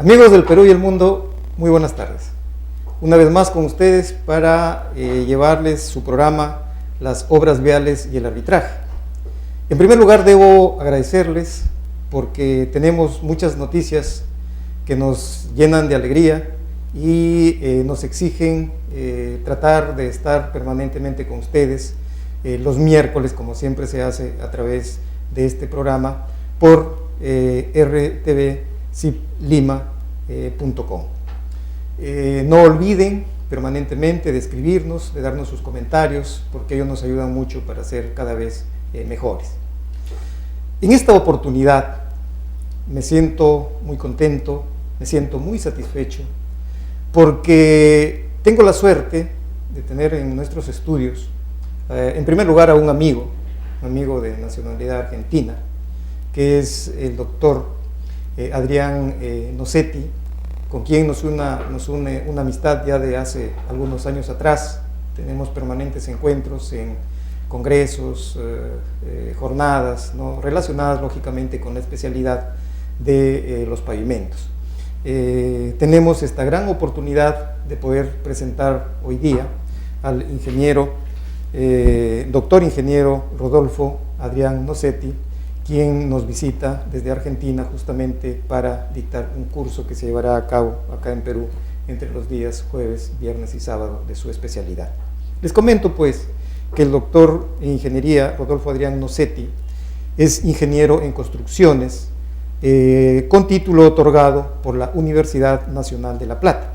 Amigos del Perú y el mundo, muy buenas tardes. Una vez más con ustedes para llevarles su programa Las Obras Viales y el Arbitraje. En primer lugar debo agradecerles porque tenemos muchas noticias que nos llenan de alegría y nos exigen tratar de estar permanentemente con ustedes los miércoles, como siempre se hace a través de este programa, por rtvciplima.com. No olviden permanentemente de escribirnos, de darnos sus comentarios, porque ellos nos ayudan mucho para ser cada vez mejores. En esta oportunidad me siento muy contento, me siento muy satisfecho, porque tengo la suerte de tener en nuestros estudios, en primer lugar, a un amigo de nacionalidad argentina, que es el doctor Adrián Nocetti, con quien nos une una amistad ya de hace algunos años atrás. Tenemos permanentes encuentros en congresos, jornadas, ¿no?, relacionadas lógicamente con la especialidad de los pavimentos. Tenemos esta gran oportunidad de poder presentar hoy día al doctor ingeniero Rodolfo Adrián Nocetti, quien nos visita desde Argentina justamente para dictar un curso que se llevará a cabo acá en Perú entre los días jueves, viernes y sábado de su especialidad. Les comento pues que el doctor en ingeniería Rodolfo Adrián Nocetti es ingeniero en construcciones con título otorgado por la Universidad Nacional de La Plata.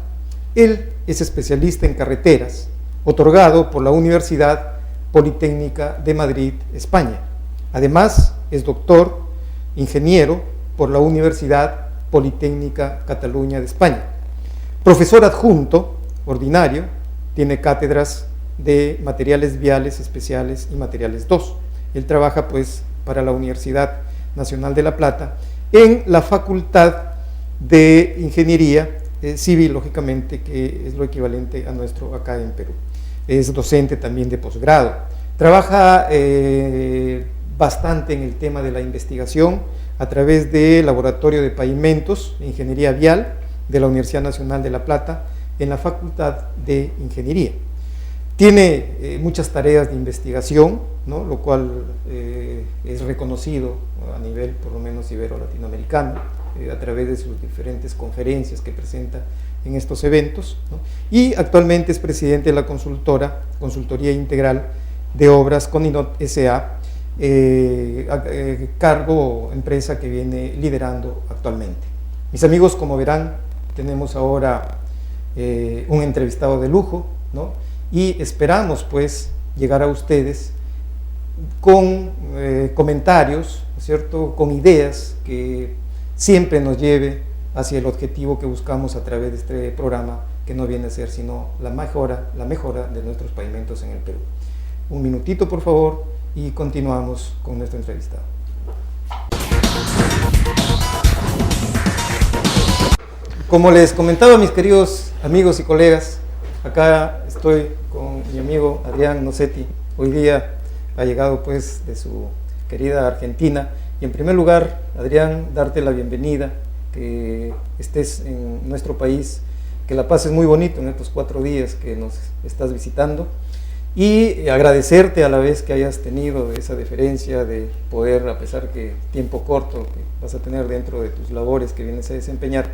Él es especialista en carreteras, otorgado por la Universidad Politécnica de Madrid, España. Además, es doctor ingeniero por la Universidad Politécnica Cataluña de España. Profesor adjunto ordinario, tiene cátedras de materiales viales especiales y materiales 2. Él trabaja pues para la Universidad Nacional de La Plata en la Facultad de Ingeniería Civil, lógicamente, que es lo equivalente a nuestro acá en Perú. Es docente también de posgrado. Trabaja bastante en el tema de la investigación a través del Laboratorio de Pavimentos e Ingeniería Vial de la Universidad Nacional de La Plata en la Facultad de Ingeniería. Tiene muchas tareas de investigación, ¿no?, lo cual es reconocido a nivel por lo menos ibero-latinoamericano a través de sus diferentes conferencias que presenta en estos eventos, ¿no? Y actualmente es presidente de la Consultoría Integral de Obras Coninot S.A., cargo, empresa que viene liderando actualmente. Mis amigos, como verán, tenemos ahora un entrevistado de lujo, ¿no?, y esperamos pues llegar a ustedes con comentarios, ¿no es cierto?, con ideas que siempre nos lleve hacia el objetivo que buscamos a través de este programa, que no viene a ser sino la mejora de nuestros pavimentos en el Perú. Un minutito, por favor, y continuamos con nuestro entrevistado. Como les comentaba, mis queridos amigos y colegas, acá estoy con mi amigo Adrián Nocetti. Hoy día ha llegado pues de su querida Argentina. Y en primer lugar, Adrián, darte la bienvenida, que estés en nuestro país, que la pases muy bonito en estos 4 días que nos estás visitando, y agradecerte a la vez que hayas tenido esa deferencia de poder, a pesar que tiempo corto que vas a tener dentro de tus labores que vienes a desempeñar,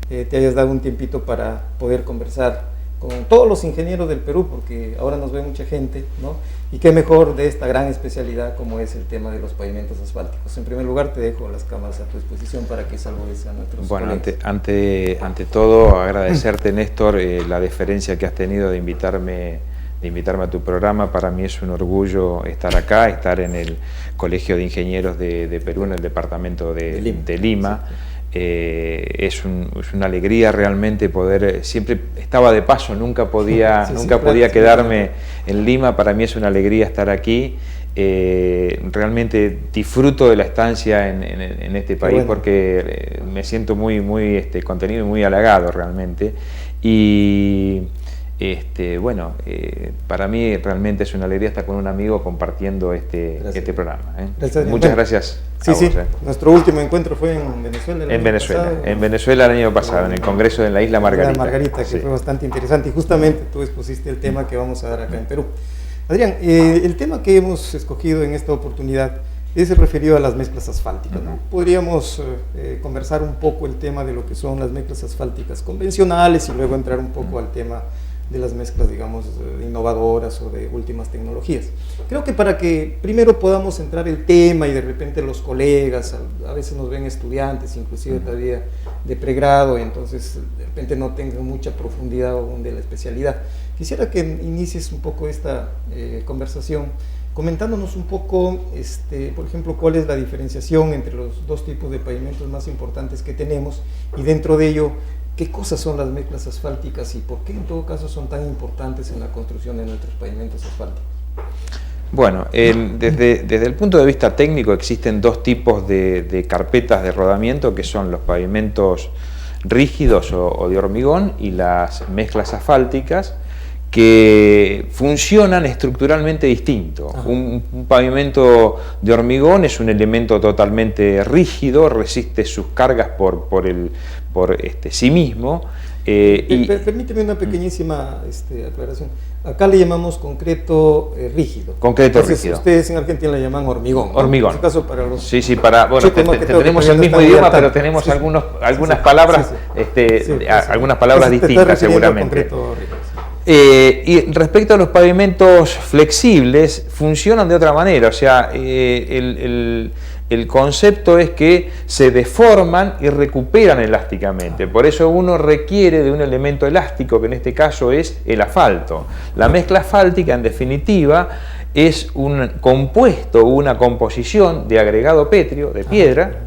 te hayas dado un tiempito para poder conversar con todos los ingenieros del Perú, porque ahora nos ve mucha gente, ¿no? Y qué mejor de esta gran especialidad como es el tema de los pavimentos asfálticos. En primer lugar, te dejo las cámaras a tu disposición para que saludes a nuestros colegas. Ante todo, agradecerte, Néstor, la deferencia que has tenido de invitarme a tu programa. Para mí es un orgullo estar acá, estar en el Colegio de Ingenieros de Perú, en el departamento de Lima. Sí. Es una alegría realmente poder, siempre estaba de paso, nunca podía quedarme en Lima. Para mí es una alegría estar aquí. Realmente disfruto de la estancia en este país, porque me siento muy contenido y muy halagado realmente. Y Bueno, para mí realmente es una alegría estar con un amigo compartiendo este programa. Gracias, muchas gracias. Sí, sí. Nuestro último encuentro fue en Venezuela. En Venezuela el año pasado, en el Congreso de la Isla Margarita. Que sí, fue bastante interesante y justamente tú expusiste el tema que vamos a dar acá en Perú. Adrián, el tema que hemos escogido en esta oportunidad es el referido a las mezclas asfálticas, ¿no? Podríamos conversar un poco el tema de lo que son las mezclas asfálticas convencionales y luego entrar un poco al tema de las mezclas, digamos, innovadoras o de últimas tecnologías. Creo que para que primero podamos centrar el tema y de repente los colegas, a veces nos ven estudiantes, inclusive todavía de pregrado, y entonces de repente no tengan mucha profundidad aún de la especialidad. Quisiera que inicies un poco esta conversación comentándonos un poco, por ejemplo, cuál es la diferenciación entre los dos tipos de pavimentos más importantes que tenemos y dentro de ello, qué cosas son las mezclas asfálticas y por qué en todo caso son tan importantes en la construcción de nuestros pavimentos asfálticos. Bueno, desde el punto de vista técnico existen dos tipos de carpetas de rodamiento que son los pavimentos rígidos o de hormigón y las mezclas asfálticas, que funcionan estructuralmente distinto. Un pavimento de hormigón es un elemento totalmente rígido, resiste sus cargas por sí mismo. Permíteme una pequeñísima aclaración. Acá le llamamos concreto rígido. Concreto rígido. Ustedes en Argentina le llaman hormigón, ¿no? Hormigón. En este caso para los bueno, tenemos el mismo idioma, pero tenemos algunas palabras, algunas palabras distintas seguramente. Y respecto a los pavimentos flexibles, funcionan de otra manera, o sea, el concepto es que se deforman y recuperan elásticamente, por eso uno requiere de un elemento elástico, que en este caso es el asfalto. La mezcla asfáltica, en definitiva, es un compuesto, una composición de agregado pétreo, de piedra,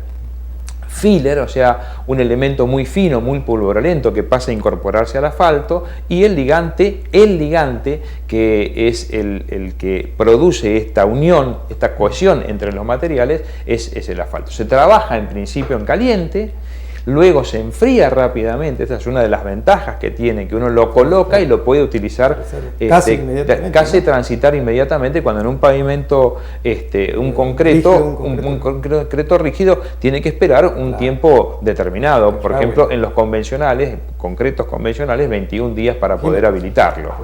filler, o sea, un elemento muy fino, muy pulverulento que pasa a incorporarse al asfalto, y el ligante que es el que produce esta unión, esta cohesión entre los materiales, es el asfalto. Se trabaja en principio en caliente, luego se enfría rápidamente. Esta es una de las ventajas que tiene, que uno lo coloca y lo puede utilizar casi transitar inmediatamente, cuando en un pavimento, un concreto rígido tiene que esperar un tiempo determinado. Por ejemplo, en los concretos convencionales, 21 días para poder habilitarlo.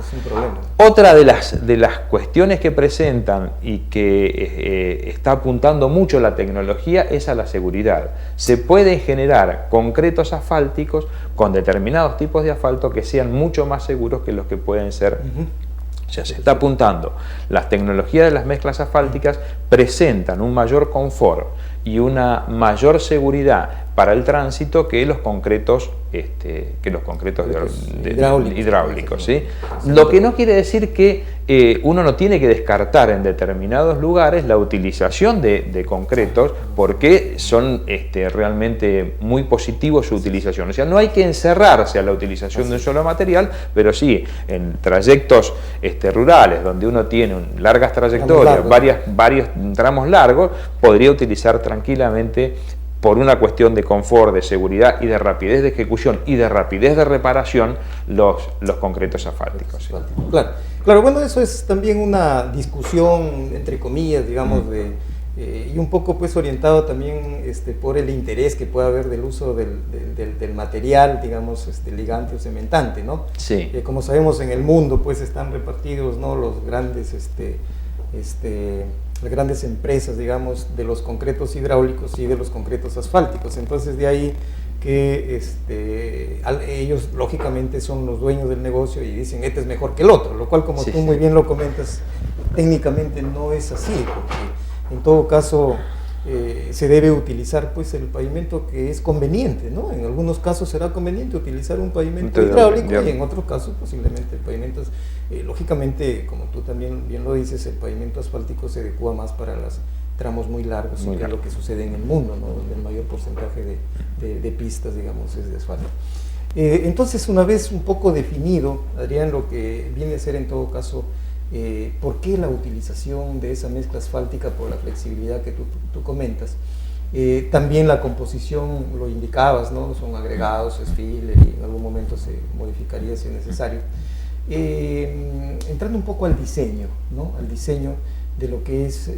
Otra de las cuestiones que presentan y que está apuntando mucho la tecnología es a la seguridad. Se puede generar concretos asfálticos con determinados tipos de asfalto que sean mucho más seguros que los que pueden ser. O sea, se está apuntando. Las tecnologías de las mezclas asfálticas presentan un mayor confort y una mayor seguridad para el tránsito que los concretos, hidráulicos, ¿sí? Lo que no quiere decir que uno no tiene que descartar en determinados lugares la utilización de concretos, porque son realmente muy positivos su utilización. O sea, no hay que encerrarse a la utilización de un solo material, pero sí en trayectos rurales, donde uno tiene largas trayectorias, varios tramos largos, podría utilizar tranquilamente, por una cuestión de confort, de seguridad y de rapidez de ejecución y de rapidez de reparación, los concretos asfálticos. ¿Sí? Claro, bueno, eso es también una discusión, entre comillas, digamos, y un poco pues orientado también por el interés que puede haber del uso del material, digamos, ligante o cementante, ¿no? Sí. Como sabemos, en el mundo pues están repartidos, ¿no?, los grandes las grandes empresas, digamos, de los concretos hidráulicos y de los concretos asfálticos. Entonces de ahí que ellos lógicamente son los dueños del negocio y dicen este es mejor que el otro, lo cual, como tú muy bien lo comentas, técnicamente no es así, porque en todo caso se debe utilizar pues el pavimento que es conveniente, ¿no? En algunos casos será conveniente utilizar un pavimento hidráulico y en otros casos posiblemente el pavimento lógicamente, como tú también bien lo dices, el pavimento asfáltico se adecua más para los tramos muy largos, que es lo que sucede en el mundo, ¿no?, donde el mayor porcentaje de pistas, digamos, es de asfalto. Entonces, una vez un poco definido, Adrián, lo que viene a ser en todo caso, ¿por qué la utilización de esa mezcla asfáltica por la flexibilidad que tú comentas? También la composición, lo indicabas, ¿no?, son agregados, es filler, y en algún momento se modificaría si es necesario. Entrando un poco al diseño, ¿no? Al diseño de lo que es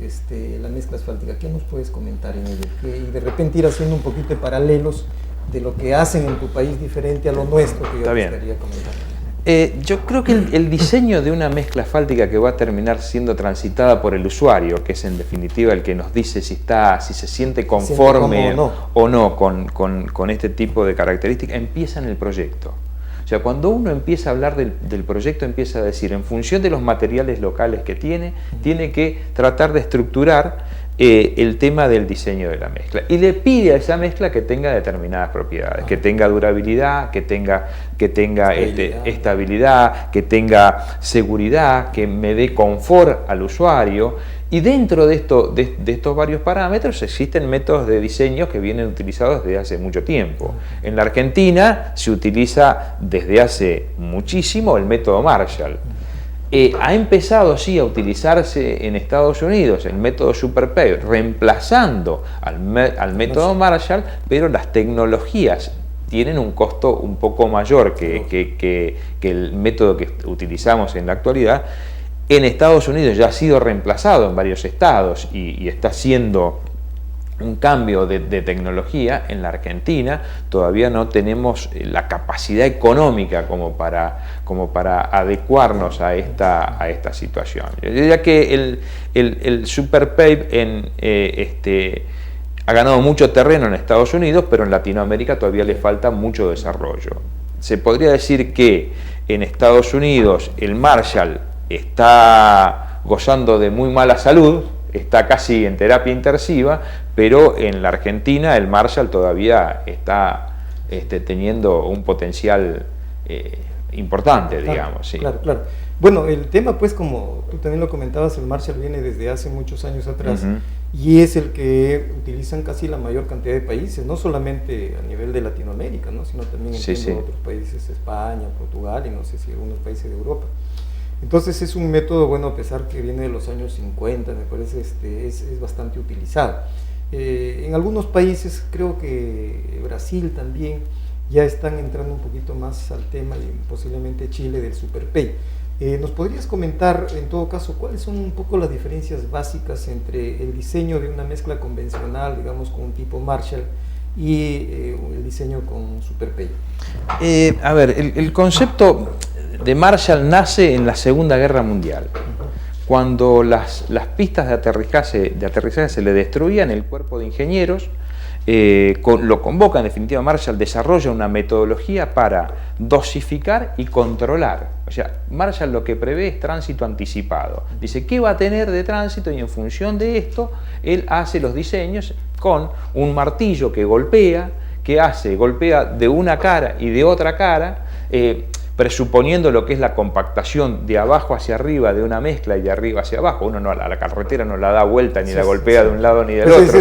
la mezcla asfáltica, ¿qué nos puedes comentar en ello? Y de repente ir haciendo un poquito de paralelos de lo que hacen en tu país diferente a lo nuestro, que yo gustaría comentar. Yo creo que el diseño de una mezcla asfáltica que va a terminar siendo transitada por el usuario, que es en definitiva el que nos dice si se siente conforme o no con este tipo de características, empieza en el proyecto. O sea, cuando uno empieza a hablar del proyecto, empieza a decir, en función de los materiales locales que tiene que tratar de estructurar el tema del diseño de la mezcla, y le pide a esa mezcla que tenga determinadas propiedades, que tenga durabilidad, que tenga estabilidad, que tenga seguridad, que me dé confort al usuario. Y dentro de estos varios parámetros existen métodos de diseño que vienen utilizados desde hace mucho tiempo. En la Argentina se utiliza desde hace muchísimo el método Marshall. Ha empezado sí a utilizarse en Estados Unidos el método SuperPave, reemplazando al método Marshall, pero las tecnologías tienen un costo un poco mayor que el método que utilizamos en la actualidad. En Estados Unidos ya ha sido reemplazado en varios estados y está siendo un cambio de tecnología. En la Argentina todavía no tenemos la capacidad económica como para adecuarnos a esta situación. Yo diría que el SuperPave ha ganado mucho terreno en Estados Unidos, pero en Latinoamérica todavía le falta mucho desarrollo. Se podría decir que en Estados Unidos el Marshall está gozando de muy mala salud, está casi en terapia intensiva, pero en la Argentina el Marshall todavía está teniendo un potencial importante, digamos. Sí. Claro. Bueno, el tema, pues, como tú también lo comentabas, el Marshall viene desde hace muchos años atrás, y es el que utilizan casi la mayor cantidad de países, no solamente a nivel de Latinoamérica, ¿no? Sino también en otros países, España, Portugal y no sé si algunos países de Europa. Entonces es un método, bueno, a pesar que viene de los años 50, me parece, es bastante utilizado. En algunos países, creo que Brasil también, ya están entrando un poquito más al tema, y posiblemente Chile, del SuperPave. ¿Nos podrías comentar, en todo caso, cuáles son un poco las diferencias básicas entre el diseño de una mezcla convencional, digamos, con un tipo Marshall, y el diseño con SuperPave? A ver, el concepto de Marshall nace en la Segunda Guerra Mundial, cuando las pistas de aterrizaje se le destruían. El cuerpo de ingenieros lo convoca, en definitiva Marshall desarrolla una metodología para dosificar y controlar. O sea, Marshall lo que prevé es tránsito anticipado. Dice qué va a tener de tránsito, y en función de esto él hace los diseños con un martillo que golpea de una cara y de otra cara, presuponiendo lo que es la compactación de abajo hacia arriba de una mezcla y de arriba hacia abajo. Uno a la carretera no la da vuelta ni la golpea de un lado ni del otro,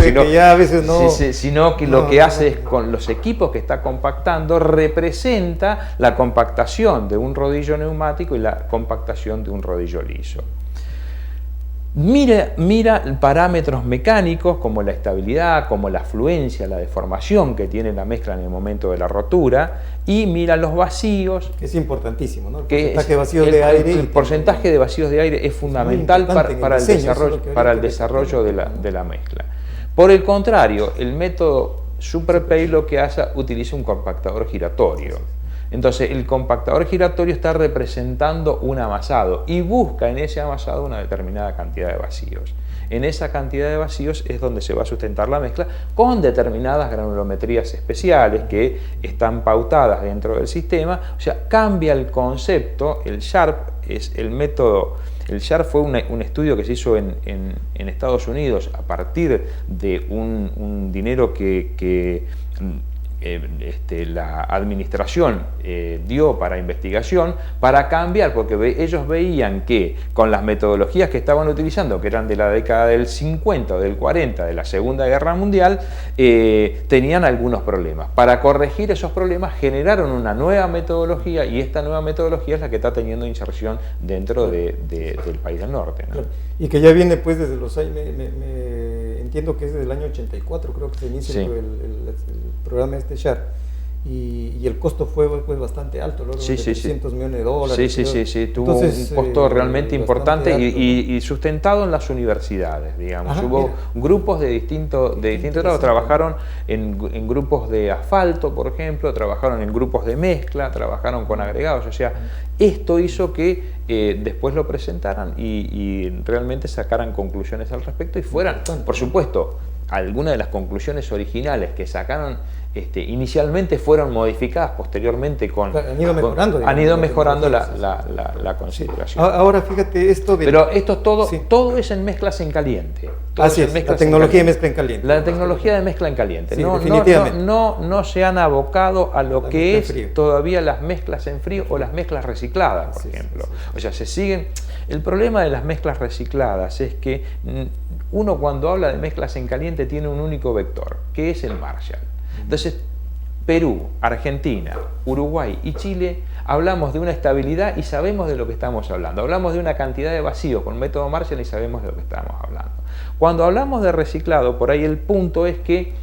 sino que lo que hace es, con los equipos que está compactando, representa la compactación de un rodillo neumático y la compactación de un rodillo liso. Mira parámetros mecánicos como la estabilidad, como la fluencia, la deformación que tiene la mezcla en el momento de la rotura, y mira los vacíos. Es importantísimo, ¿no? El porcentaje de vacíos de aire. El porcentaje de vacíos de aire es fundamental para el desarrollo de la mezcla. Por el contrario, el método SuperPave lo que hace, utiliza un compactador giratorio. Entonces el compactador giratorio está representando un amasado y busca en ese amasado una determinada cantidad de vacíos. En esa cantidad de vacíos es donde se va a sustentar la mezcla con determinadas granulometrías especiales que están pautadas dentro del sistema. O sea, cambia el concepto. El Sharp es el método. El Sharp fue un estudio que se hizo en Estados Unidos a partir de un dinero que la administración dio para investigación, para cambiar, porque ellos veían que con las metodologías que estaban utilizando, que eran de la década del 50 o del 40, de la Segunda Guerra Mundial, tenían algunos problemas. Para corregir esos problemas generaron una nueva metodología, y esta nueva metodología es la que está teniendo inserción dentro del país del norte, ¿no? Claro. Y que ya viene pues desde los años, entiendo que es desde el año 84, creo que se inicia el programa Sharp. y el costo fue pues bastante alto, de Sí, sí, $300 millones. Sí, tuvo un costo realmente importante y sustentado en las universidades, digamos. Ajá, hubo mira. grupos de distintos grados, trabajaron en grupos de asfalto, por ejemplo, trabajaron en grupos de mezcla, trabajaron con agregados, o sea, esto hizo que después lo presentaran y realmente sacaran conclusiones al respecto y fueran, por supuesto, algunas de las conclusiones originales que sacaron inicialmente fueron modificadas posteriormente han ido mejorando, han ido mejorando la consideración. Ahora fíjate esto de... Pero esto todo, sí. todo es en mezclas en caliente. Así es, la tecnología de mezcla en caliente. La tecnología de mezcla en caliente. Sí, no, definitivamente. no se han abocado a lo que es frío. todavía las mezclas en frío o las mezclas recicladas, por ejemplo. O sea, se siguen... El problema de las mezclas recicladas es que uno cuando habla de mezclas en caliente tiene un único vector, que es el Marshall. Entonces, Perú, Argentina, Uruguay y Chile hablamos de una estabilidad y sabemos de lo que estamos hablando. Hablamos de una cantidad de vacíos con método Marshall y sabemos de lo que estamos hablando. Cuando hablamos de reciclado, por ahí el punto es que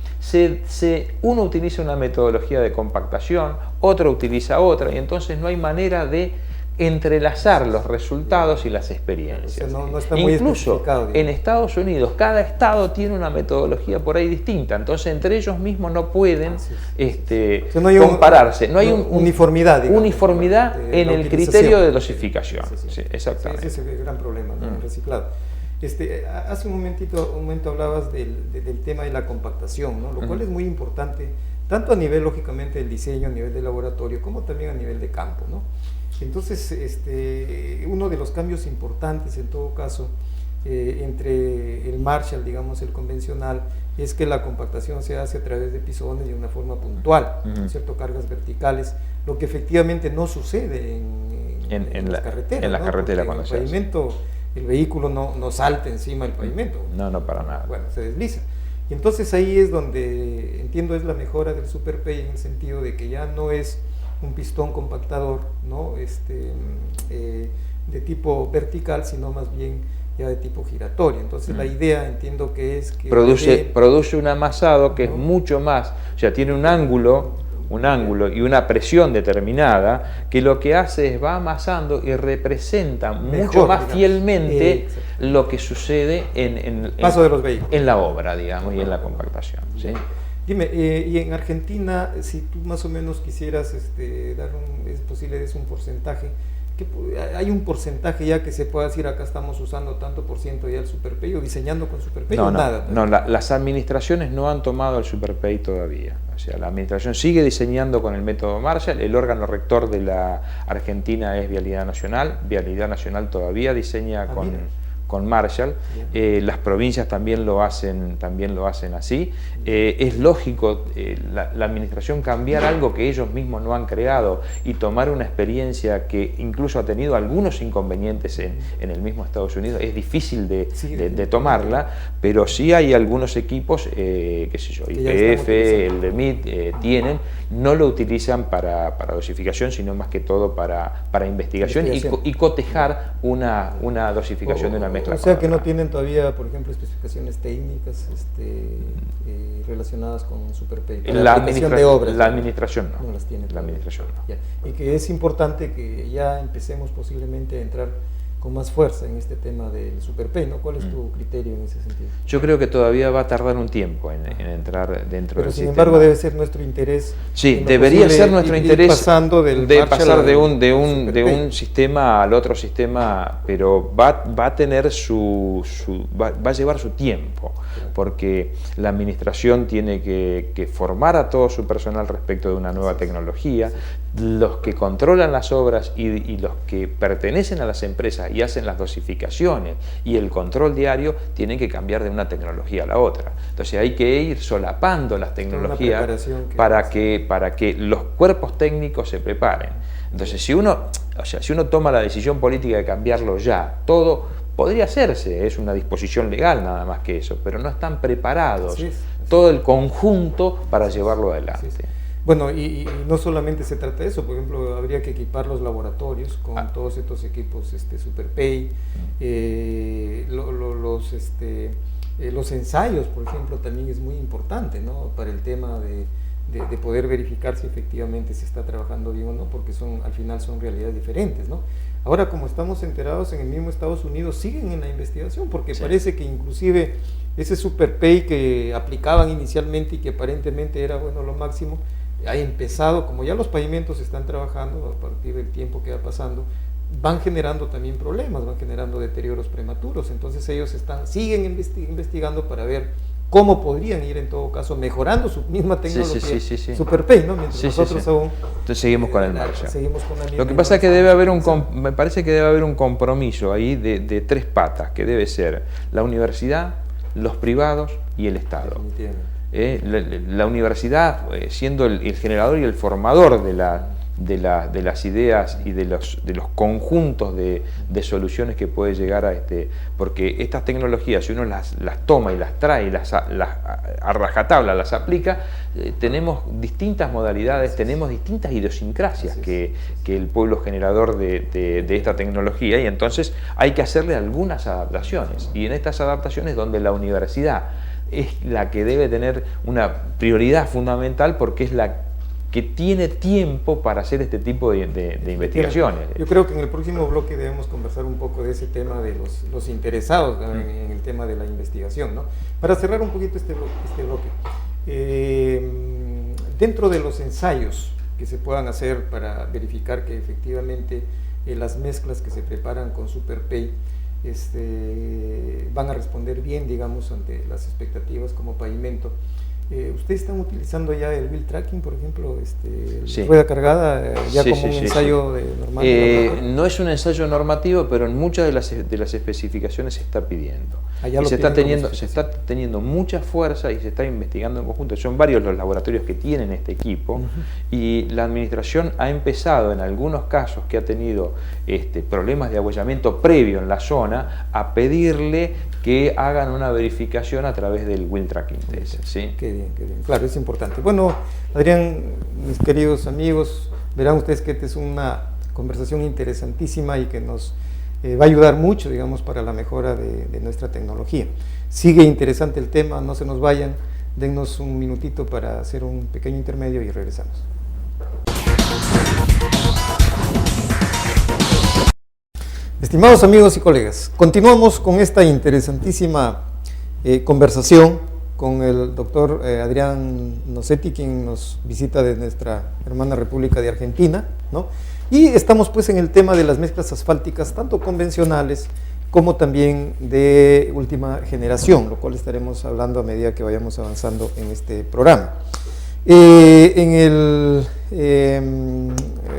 uno utiliza una metodología de compactación, otro utiliza otra, y entonces no hay manera de entrelazar los resultados y las experiencias. O sea, no está muy incluso en Estados Unidos, cada estado tiene una metodología por ahí distinta, entonces entre ellos mismos no pueden no hay compararse, no hay uniformidad, digamos, uniformidad en el criterio de dosificación. Sí, exactamente. Ese es el gran problema, ¿no? El reciclado. Hace un momento hablabas del tema de la compactación, ¿no? Lo cual es muy importante, tanto a nivel, lógicamente, del diseño, a nivel de laboratorio, como también a nivel de campo, ¿no? Entonces, uno de los cambios importantes, en todo caso, entre el Marshall, digamos, el convencional, es que la compactación se hace a través de pisones de una forma puntual, ¿cierto? Cargas verticales, lo que efectivamente no sucede en las carreteras. En la carretera, cuando se pavimento, el vehículo no salta encima del pavimento. No, para nada. Bueno, se desliza. Y entonces ahí es donde entiendo es la mejora del SuperPay, en el sentido de que ya no es un pistón compactador, ¿no? De tipo vertical, sino más bien ya de tipo giratorio. Entonces la idea, entiendo que es que produce un amasado que es mucho más, o sea, tiene un ángulo y una presión determinada, que lo que hace es va amasando y representa mucho más fielmente lo que sucede en paso de los vehículos, en la obra, digamos, y en la compactación, ¿sí? Dime, y en Argentina, si tú más o menos quisieras dar es posible des un porcentaje, ¿hay un porcentaje ya que se pueda decir acá estamos usando tanto por ciento ya el SuperPay o diseñando con SuperPay o nada? No, las administraciones no han tomado el SuperPay todavía. O sea, la administración sigue diseñando con el método Marshall, el órgano rector de la Argentina es Vialidad Nacional todavía diseña con Marshall, las provincias también lo hacen así. Es lógico la administración cambiar algo que ellos mismos no han creado y tomar una experiencia que incluso ha tenido algunos inconvenientes en el mismo Estados Unidos. Es difícil de tomarla, pero sí hay algunos equipos, qué sé yo, YPF, el DEMIT, no lo utilizan para dosificación, sino más que todo para investigación y cotejar una dosificación de una mezcla. O sea que no tienen todavía, por ejemplo, especificaciones técnicas relacionadas con SuperPay. La administración no. No las tiene. La administración no. Ya. Y que es importante que ya empecemos posiblemente a entrar con más fuerza en este tema del SuperPay, ¿no? ¿Cuál es tu criterio en ese sentido? Yo creo que todavía va a tardar un tiempo en entrar dentro del sistema. Pero sin embargo debe ser nuestro interés. Sí, debería ser nuestro interés pasar de un sistema al otro sistema, pero va a tener va a llevar su tiempo, porque la administración tiene que formar a todo su personal respecto de una nueva tecnología. Los que controlan las obras y los que pertenecen a las empresas y hacen las dosificaciones y el control diario tienen que cambiar de una tecnología a la otra. Entonces hay que ir solapando las tecnologías para que los cuerpos técnicos se preparen. Entonces si uno toma la decisión política de cambiarlo ya, todo podría hacerse, es una disposición legal nada más que eso, pero no están preparados todo el conjunto para llevarlo adelante. Bueno, y no solamente se trata de eso, por ejemplo, habría que equipar los laboratorios con todos estos equipos SuperPay, los ensayos, por ejemplo, también es muy importante, ¿no? Para el tema de poder verificar si efectivamente se está trabajando bien o no, porque al final son realidades diferentes, ¿no? Ahora, como estamos enterados, en el mismo Estados Unidos siguen en la investigación, porque sí, parece que inclusive ese SuperPay que aplicaban inicialmente y que aparentemente era, bueno, lo máximo, ha empezado, como ya los pavimentos están trabajando a partir del tiempo que va pasando, van generando también problemas, van generando deterioros prematuros. Entonces ellos siguen investigando para ver cómo podrían ir en todo caso mejorando su misma tecnología, SuperPay, ¿no? Mientras nosotros aún... Entonces seguimos con el marcha. Seguimos con la Lo que pasa es que me parece que debe haber un compromiso ahí de tres patas, que debe ser la universidad, los privados y el Estado. La universidad siendo el generador y el formador de las ideas y de los conjuntos de soluciones que puede llegar a porque estas tecnologías, si uno las toma y las trae y a rajatabla las aplica, tenemos distintas modalidades, tenemos distintas idiosincrasias que el pueblo generador de esta tecnología, y entonces hay que hacerle algunas adaptaciones, y en estas adaptaciones donde la universidad es la que debe tener una prioridad fundamental, porque es la que tiene tiempo para hacer este tipo de investigaciones. Yo creo que en el próximo bloque debemos conversar un poco de ese tema de los interesados en el tema de la investigación, ¿no? Para cerrar un poquito este bloque, dentro de los ensayos que se puedan hacer para verificar que efectivamente las mezclas que se preparan con SuperPay van a responder bien, digamos, ante las expectativas como pavimento. ¿Ustedes están utilizando ya el wheel tracking, por ejemplo, rueda cargada, como un ensayo normal? No es un ensayo normativo, pero en muchas de las especificaciones se está pidiendo. Y se está teniendo mucha fuerza y se está investigando en conjunto. Son varios los laboratorios que tienen este equipo, y la administración ha empezado, en algunos casos que ha tenido problemas de agüellamiento previo en la zona, a pedirle que hagan una verificación a través del wheel tracking test, ¿sí? Qué bien, qué bien. Claro, es importante. Bueno, Adrián, mis queridos amigos, verán ustedes que esta es una conversación interesantísima y que nos va a ayudar mucho, digamos, para la mejora de nuestra tecnología. Sigue interesante el tema, no se nos vayan, dennos un minutito para hacer un pequeño intermedio y regresamos. Estimados amigos y colegas, continuamos con esta interesantísima conversación con el doctor Adrián Nosetti, quien nos visita de nuestra hermana República de Argentina, ¿no? Y estamos pues en el tema de las mezclas asfálticas, tanto convencionales como también de última generación, lo cual estaremos hablando a medida que vayamos avanzando en este programa. En el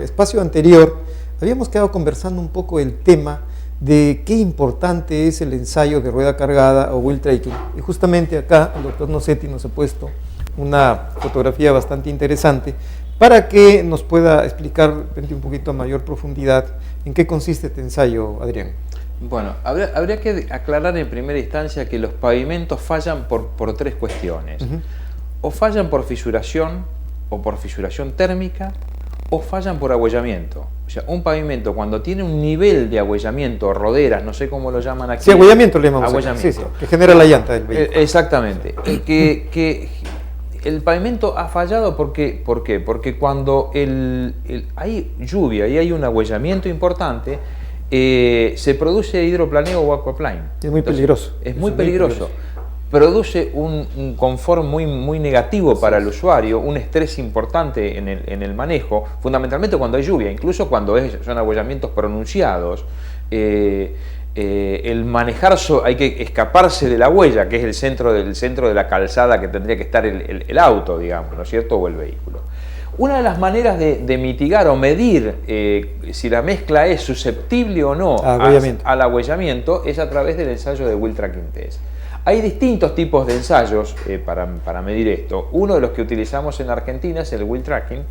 espacio anterior habíamos quedado conversando un poco el tema de qué importante es el ensayo de rueda cargada o wheel tracking, y justamente acá el doctor Nosetti nos ha puesto una fotografía bastante interesante para que nos pueda explicar un poquito a mayor profundidad en qué consiste este ensayo, Adrián. Bueno, habría que aclarar en primera instancia que los pavimentos fallan por tres cuestiones. O fallan por fisuración, o por fisuración térmica, o fallan por agüellamiento. O sea, un pavimento cuando tiene un nivel de agüellamiento, roderas, no sé cómo lo llaman aquí. Sí, agüellamiento le llamamos. Agüellamiento. Sí, que genera la llanta del vehículo. Exactamente. Que el pavimento ha fallado, ¿por qué? Porque cuando hay lluvia y hay un agüellamiento importante, se produce hidroplaneo o aquaplane. Es muy peligroso. Es muy peligroso. Produce un confort muy negativo para el usuario, un estrés importante en el manejo, fundamentalmente cuando hay lluvia, incluso cuando son agüellamientos pronunciados. El manejar, hay que escaparse de la huella, que es el centro de la calzada que tendría que estar el auto, digamos, ¿no es cierto?, o el vehículo. Una de las maneras de mitigar o medir si la mezcla es susceptible o no al agüellamiento es a través del ensayo de wheel tracking test. Hay distintos tipos de ensayos para medir esto. Uno de los que utilizamos en Argentina es el wheel tracking.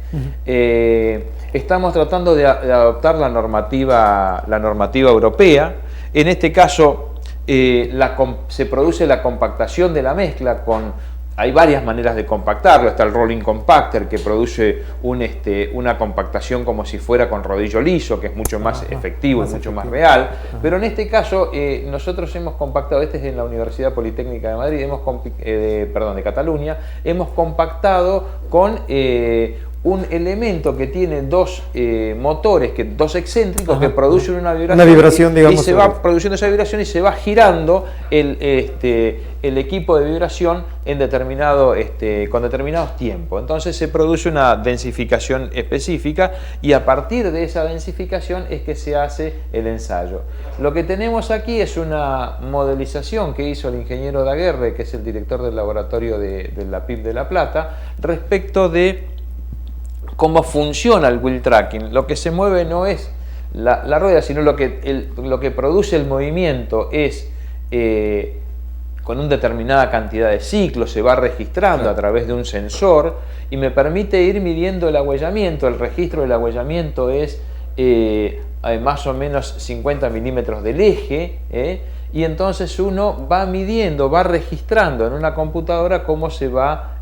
Estamos tratando de adoptar la normativa europea. En este caso se produce la compactación de la mezcla con hay varias maneras de compactarlo. Está el rolling compactor, que produce una compactación como si fuera con rodillo liso, que es mucho más efectivo y mucho más real. Pero en este caso nosotros hemos compactado, este es en la Universidad Politécnica de Madrid, de Cataluña, hemos compactado con un elemento que tiene dos motores, dos excéntricos, que producen una vibración, digamos, y se va produciendo esa vibración y se va girando el equipo de vibración con determinados tiempos. Entonces se produce una densificación específica y a partir de esa densificación es que se hace el ensayo. Lo que tenemos aquí es una modelización que hizo el ingeniero Daguerre, que es el director del laboratorio de la PIB de La Plata, respecto de cómo funciona el wheel tracking. Lo que se mueve no es la rueda, sino lo que produce el movimiento es con una determinada cantidad de ciclos, se va registrando a través de un sensor y me permite ir midiendo el agüellamiento. El registro del agüellamiento es más o menos 50 milímetros del eje, y entonces uno va midiendo, va registrando en una computadora cómo se va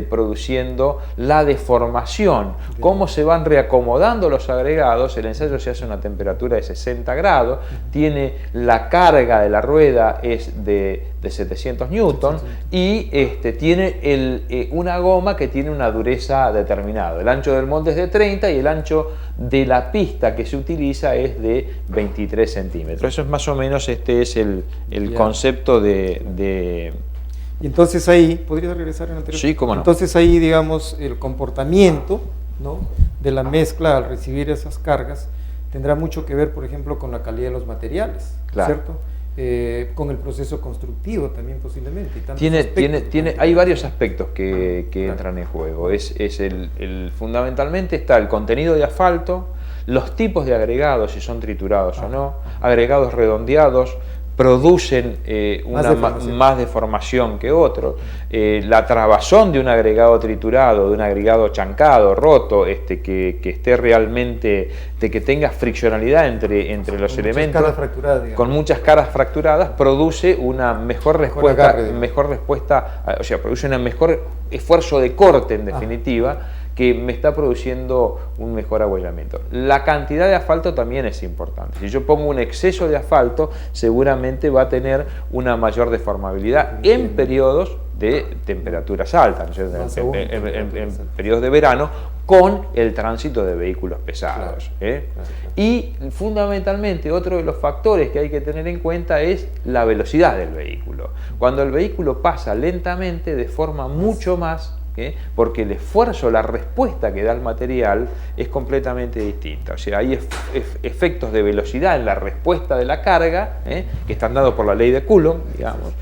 produciendo la deformación, cómo se van reacomodando los agregados. El ensayo se hace a una temperatura de 60 grados, tiene la carga de la rueda es de 700 newton y tiene una goma que tiene una dureza determinada. El ancho del molde es de 30 y el ancho de la pista que se utiliza es de 23 centímetros. Eso es más o menos el concepto de Y entonces ahí, ¿podrías regresar en el anterior? Sí, cómo no. Entonces ahí, digamos, el comportamiento, ¿no?, de la mezcla al recibir esas cargas tendrá mucho que ver, por ejemplo, con la calidad de los materiales, ¿cierto? Con el proceso constructivo también posiblemente. Hay varios aspectos que entran en juego. Fundamentalmente está el contenido de asfalto, los tipos de agregados, si son triturados o no, agregados redondeados, producen más deformación que otros. La trabazón de un agregado triturado, de un agregado chancado, roto, que esté realmente, que tenga friccionalidad entre los elementos, con muchas caras fracturadas, produce una mejor respuesta, o sea, produce un mejor esfuerzo de corte, en definitiva, que me está produciendo un mejor agüellamiento. La cantidad de asfalto también es importante. Si yo pongo un exceso de asfalto, seguramente va a tener una mayor deformabilidad en periodos de temperaturas altas, ¿no? en periodos de verano, con el tránsito de vehículos pesados. Y fundamentalmente otro de los factores que hay que tener en cuenta es la velocidad del vehículo. Cuando el vehículo pasa lentamente, deforma mucho más, porque el esfuerzo, la respuesta que da el material es completamente distinta. O sea, hay efectos de velocidad en la respuesta de la carga, que están dados por la ley de Coulomb, digamos,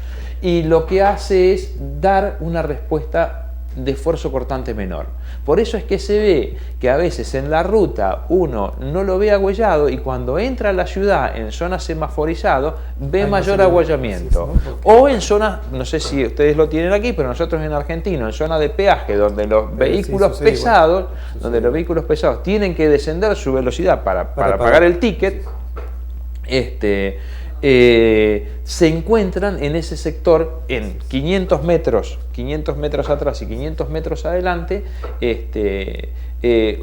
y lo que hace es dar una respuesta de esfuerzo cortante menor. Por eso es que se ve que a veces en la ruta uno no lo ve agüellado y cuando entra a la ciudad en zona semaforizado ve mayor agüellamiento. O en zonas, no sé si ustedes lo tienen aquí, pero nosotros en Argentina, en zona de peaje, donde los vehículos pesados, tienen que descender su velocidad para pagar el ticket, se encuentran en ese sector en 500 metros atrás y 500 metros adelante,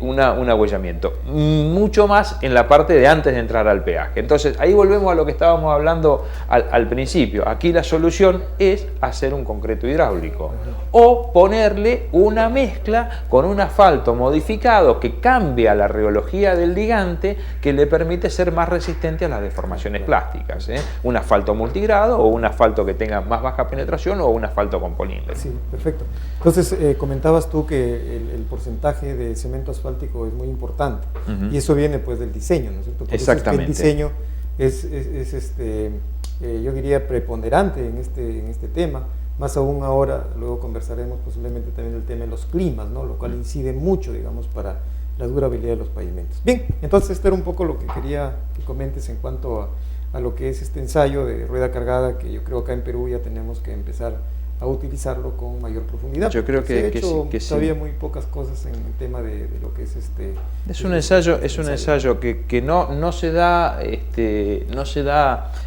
un agüellamiento, mucho más en la parte de antes de entrar al peaje. Entonces ahí volvemos a lo que estábamos hablando al principio. Aquí la solución es hacer un concreto hidráulico o ponerle una mezcla con un asfalto modificado que cambia la rheología del ligante, que le permite ser más resistente a las deformaciones plásticas, un asfalto multigrado o un asfalto que tenga más baja penetración o un asfalto con polímero. Sí, perfecto. Entonces comentabas tú que el porcentaje de cemento asfáltico es muy importante, y eso viene pues del diseño, ¿no es cierto? Por Exactamente. eso es que el diseño yo diría preponderante en este tema, más aún ahora. Luego conversaremos posiblemente también del tema de los climas, ¿no?, lo cual incide mucho, digamos, para la durabilidad de los pavimentos. Bien, entonces esto era un poco lo que quería que comentes en cuanto a lo que es este ensayo de rueda cargada, que yo creo que acá en Perú ya tenemos que empezar a utilizarlo con mayor profundidad. Yo creo que sí. Todavía muy pocas cosas en el tema de lo que es Es un ensayo que no se da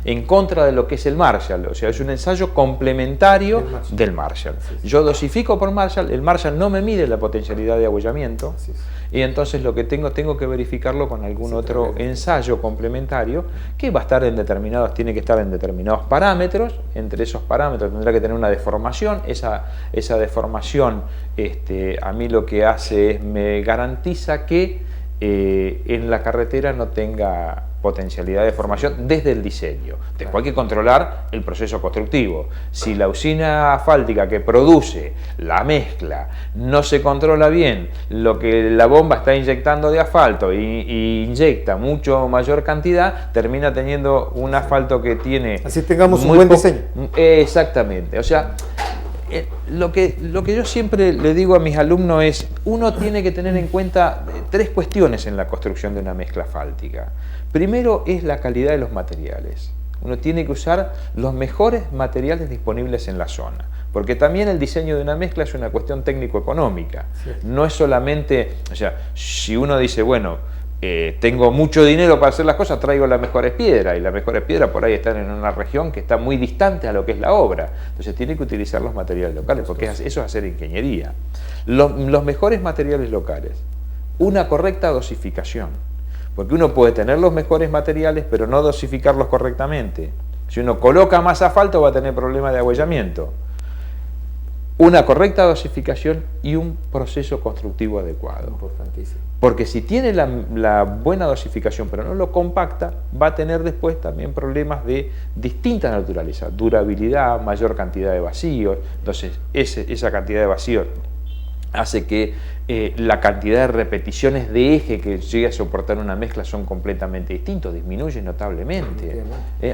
en contra de lo que es el Marshall, o sea, es un ensayo complementario del Marshall. Yo dosifico por Marshall, el Marshall no me mide la potencialidad de abollamiento, y entonces lo que tengo que verificarlo con algún otro ensayo complementario que va a estar tiene que estar en determinados parámetros. Entre esos parámetros tendrá que tener una deformación. Esa deformación a mí lo que hace es me garantiza que en la carretera no tenga potencialidad de formación desde el diseño. Después hay que controlar el proceso constructivo. Si la usina asfáltica que produce la mezcla no se controla bien, lo que la bomba está inyectando de asfalto y inyecta mucho mayor cantidad, termina teniendo un asfalto que tiene... Así tengamos un buen diseño. Exactamente. O sea, lo que yo siempre le digo a mis alumnos es, uno tiene que tener en cuenta tres cuestiones en la construcción de una mezcla asfáltica. Primero es la calidad de los materiales. Uno tiene que usar los mejores materiales disponibles en la zona, porque también el diseño de una mezcla es una cuestión técnico-económica. No es solamente, o sea, si uno dice, bueno, tengo mucho dinero para hacer las cosas, traigo las mejores piedras, y las mejores piedras por ahí están en una región que está muy distante a lo que es la obra. Entonces tiene que utilizar los materiales locales, porque eso es hacer ingeniería. Los mejores materiales locales, una correcta dosificación, porque uno puede tener los mejores materiales pero no dosificarlos correctamente. Si uno coloca más asfalto va a tener problemas de abollamiento. Una correcta dosificación y un proceso constructivo adecuado. Importantísimo. Porque si tiene la buena dosificación pero no lo compacta, va a tener después también problemas de distinta naturaleza, durabilidad, mayor cantidad de vacíos. Entonces esa cantidad de vacíos hace que la cantidad de repeticiones de eje que llegue a soportar una mezcla son completamente distintos, disminuye notablemente.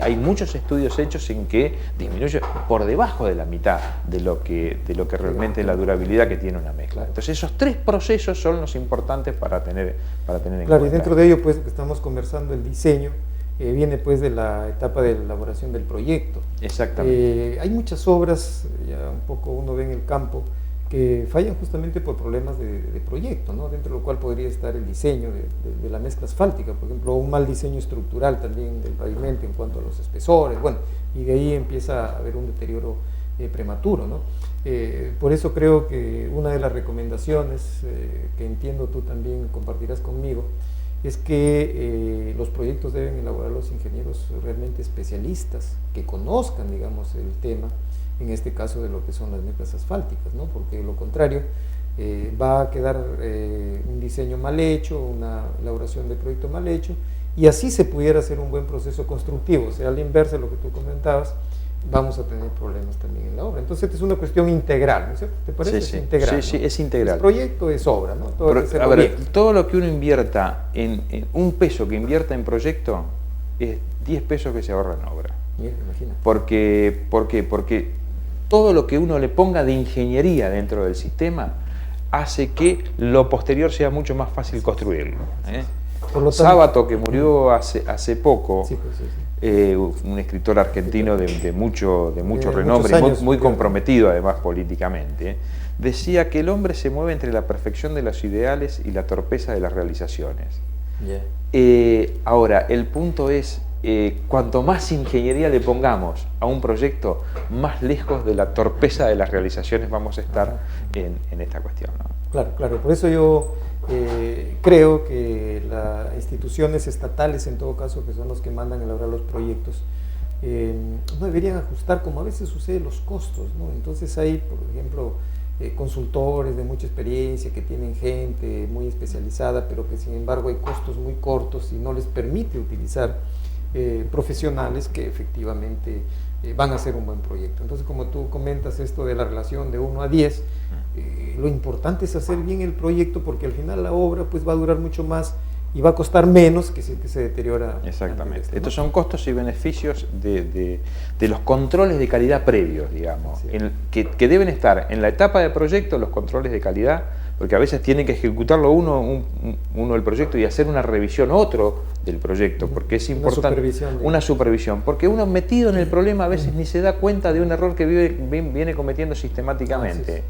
Hay muchos estudios hechos en que disminuye por debajo de la mitad de lo que realmente es la durabilidad que tiene una mezcla. Entonces esos tres procesos son los importantes para tener en cuenta. Claro, y dentro de ello, pues, que estamos conversando, el diseño viene pues de la etapa de elaboración del proyecto. Exactamente. Hay muchas obras, ya un poco uno ve en el campo, que fallan justamente por problemas de proyecto, ¿no? Dentro de lo cual podría estar el diseño de la mezcla asfáltica, por ejemplo, un mal diseño estructural también del pavimento en cuanto a los espesores, bueno, y de ahí empieza a haber un deterioro prematuro, ¿no? Por eso creo que una de las recomendaciones que entiendo tú también compartirás conmigo es que los proyectos deben elaborar los ingenieros realmente especialistas que conozcan, digamos, el tema, en este caso de lo que son las mezclas asfálticas, ¿no? Porque de lo contrario va a quedar un diseño mal hecho, una elaboración de proyecto mal hecho, y así se pudiera hacer un buen proceso constructivo. O sea, a la inversa de lo que tú comentabas, vamos a tener problemas también en la obra. Entonces es una cuestión integral, ¿no es cierto? ¿Te parece? Sí, es integral, sí, ¿no? Es integral. El proyecto es obra, ¿no? Todo lo que uno invierta en un peso que invierta en proyecto es 10 pesos que se ahorra en obra. Mira, imagina. ¿Por qué? Porque todo lo que uno le ponga de ingeniería dentro del sistema hace que lo posterior sea mucho más fácil construirlo. Por lo tanto, Sábato, que murió hace poco, un escritor argentino de mucho renombre, muy comprometido además políticamente, decía que el hombre se mueve entre la perfección de los ideales y la torpeza de las realizaciones. Ahora, el punto es, cuanto más ingeniería le pongamos a un proyecto, más lejos de la torpeza de las realizaciones vamos a estar en esta cuestión, ¿no? Claro, por eso yo creo que las instituciones estatales, en todo caso, que son los que mandan a elaborar los proyectos, no deberían ajustar, como a veces sucede, los costos, ¿no? Entonces hay, por ejemplo, consultores de mucha experiencia que tienen gente muy especializada, pero que sin embargo hay costos muy cortos y no les permite utilizar profesionales que efectivamente van a hacer un buen proyecto. Entonces, como tú comentas esto de la relación de 1 a 10, lo importante es hacer bien el proyecto, porque al final la obra pues va a durar mucho más y va a costar menos que se deteriora. Exactamente. Estos son costos y beneficios de los controles de calidad previos, digamos, que deben estar en la etapa de proyecto, los controles de calidad, porque a veces tiene que ejecutarlo uno el proyecto y hacer una revisión otro del proyecto, porque es importante una supervisión, porque uno metido en el problema a veces ni se da cuenta de un error que viene cometiendo sistemáticamente.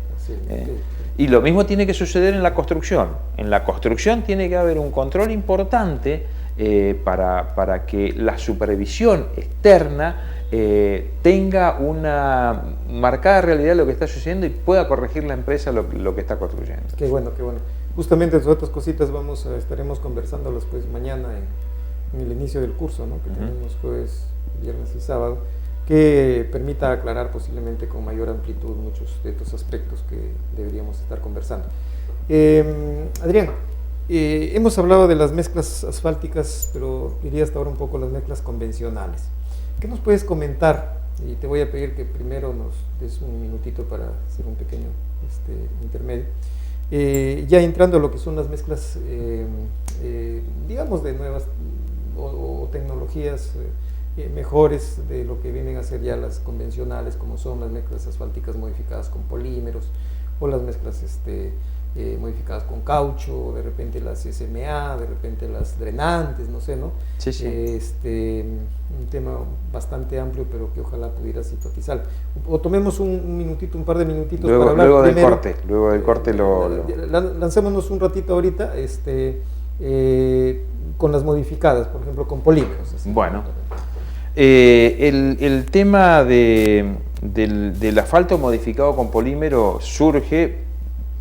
Y lo mismo tiene que suceder en la construcción. En la construcción tiene que haber un control importante para que la supervisión externa tenga una marcada realidad de lo que está sucediendo y pueda corregir la empresa lo que está construyendo. Qué bueno, qué bueno. Justamente entre otras cositas estaremos conversándolas pues mañana en el inicio del curso, ¿no? Que tenemos jueves, viernes y sábado, que permita aclarar posiblemente con mayor amplitud muchos de estos aspectos que deberíamos estar conversando. Adrián, hemos hablado de las mezclas asfálticas, pero iría hasta ahora un poco las mezclas convencionales. ¿Qué nos puedes comentar? Y te voy a pedir que primero nos des un minutito para hacer un pequeño intermedio. Ya entrando a lo que son las mezclas, digamos, de nuevas o tecnologías mejores de lo que vienen a ser ya las convencionales, como son las mezclas asfálticas modificadas con polímeros, o las mezclas modificadas con caucho, de repente las SMA, de repente las drenantes, no sé, ¿no? Sí, sí. Un tema bastante amplio, pero que ojalá pudiera sintetizar. O tomemos un minutito, un par de minutitos para hablar. Luego del corte lancémonos un ratito ahorita, con las modificadas, por ejemplo, con polímeros. Así. Bueno, el tema del asfalto modificado con polímero surge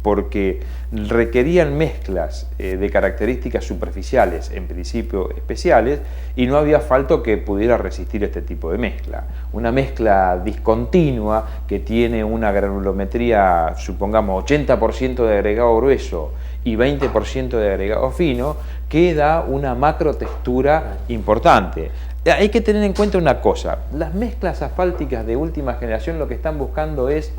porque requerían mezclas de características superficiales, en principio especiales, y no había asfalto que pudiera resistir este tipo de mezcla. Una mezcla discontinua que tiene una granulometría, supongamos, 80% de agregado grueso y 20% de agregado fino, que da una macro textura importante. Hay que tener en cuenta una cosa: las mezclas asfálticas de última generación lo que están buscando es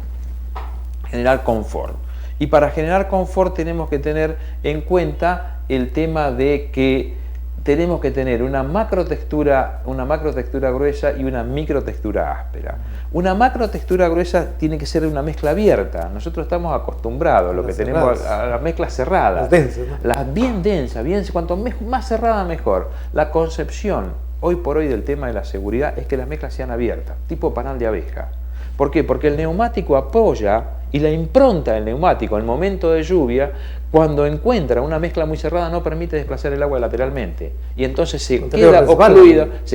generar confort. Y para generar confort tenemos que tener en cuenta el tema de que tenemos que tener una macro textura gruesa y una micro textura áspera. Una macro textura gruesa tiene que ser una mezcla abierta. Nosotros estamos acostumbrados a lo que tenemos a las mezclas cerradas. Las densas, ¿no? Las bien densas, cuanto más cerrada mejor. La concepción hoy por hoy del tema de la seguridad es que las mezclas sean abiertas, tipo panal de abeja. ¿Por qué? Porque el neumático apoya y la impronta del neumático en momento de lluvia, cuando encuentra una mezcla muy cerrada, no permite desplazar el agua lateralmente. Y entonces se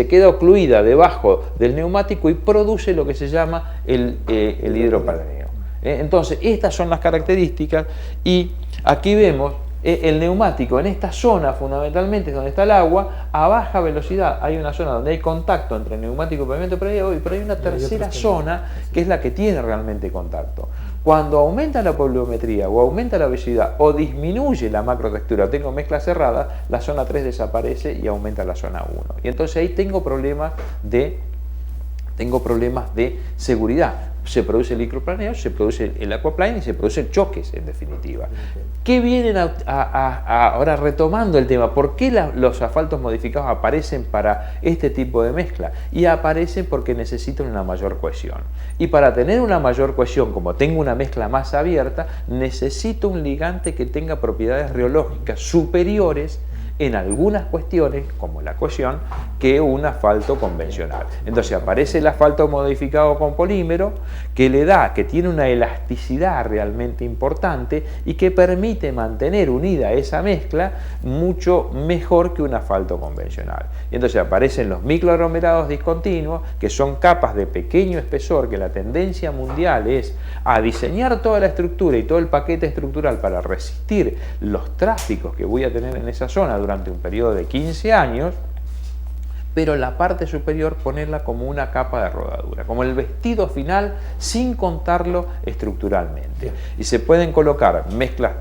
queda ocluida debajo del neumático y produce lo que se llama el hidroplaneo. Entonces, estas son las características, y aquí vemos el neumático en esta zona, fundamentalmente es donde está el agua, a baja velocidad. Hay una zona donde hay contacto entre el neumático y el pavimento, pero hay una tercera zona que es la que tiene realmente contacto. Cuando aumenta la poliometría o aumenta la velocidad o disminuye la macrotextura, tengo mezcla cerrada, la zona 3 desaparece y aumenta la zona 1. Y entonces ahí tengo problemas de seguridad. Se produce el hidroplaneo, se produce el aquaplane y se producen choques, en definitiva. ¿Qué vienen ahora retomando el tema? ¿Por qué los asfaltos modificados aparecen para este tipo de mezcla? Y aparecen porque necesitan una mayor cohesión. Y para tener una mayor cohesión, como tengo una mezcla más abierta, necesito un ligante que tenga propiedades rheológicas superiores en algunas cuestiones, como la cohesión, que un asfalto convencional. Entonces aparece el asfalto modificado con polímero, que tiene una elasticidad realmente importante y que permite mantener unida esa mezcla mucho mejor que un asfalto convencional. Y entonces aparecen los microaglomerados discontinuos, que son capas de pequeño espesor, que la tendencia mundial es a diseñar toda la estructura y todo el paquete estructural para resistir los tráficos que voy a tener en esa zona durante un periodo de 15 años, pero la parte superior ponerla como una capa de rodadura, como el vestido final, sin contarlo estructuralmente. Y se pueden colocar mezclas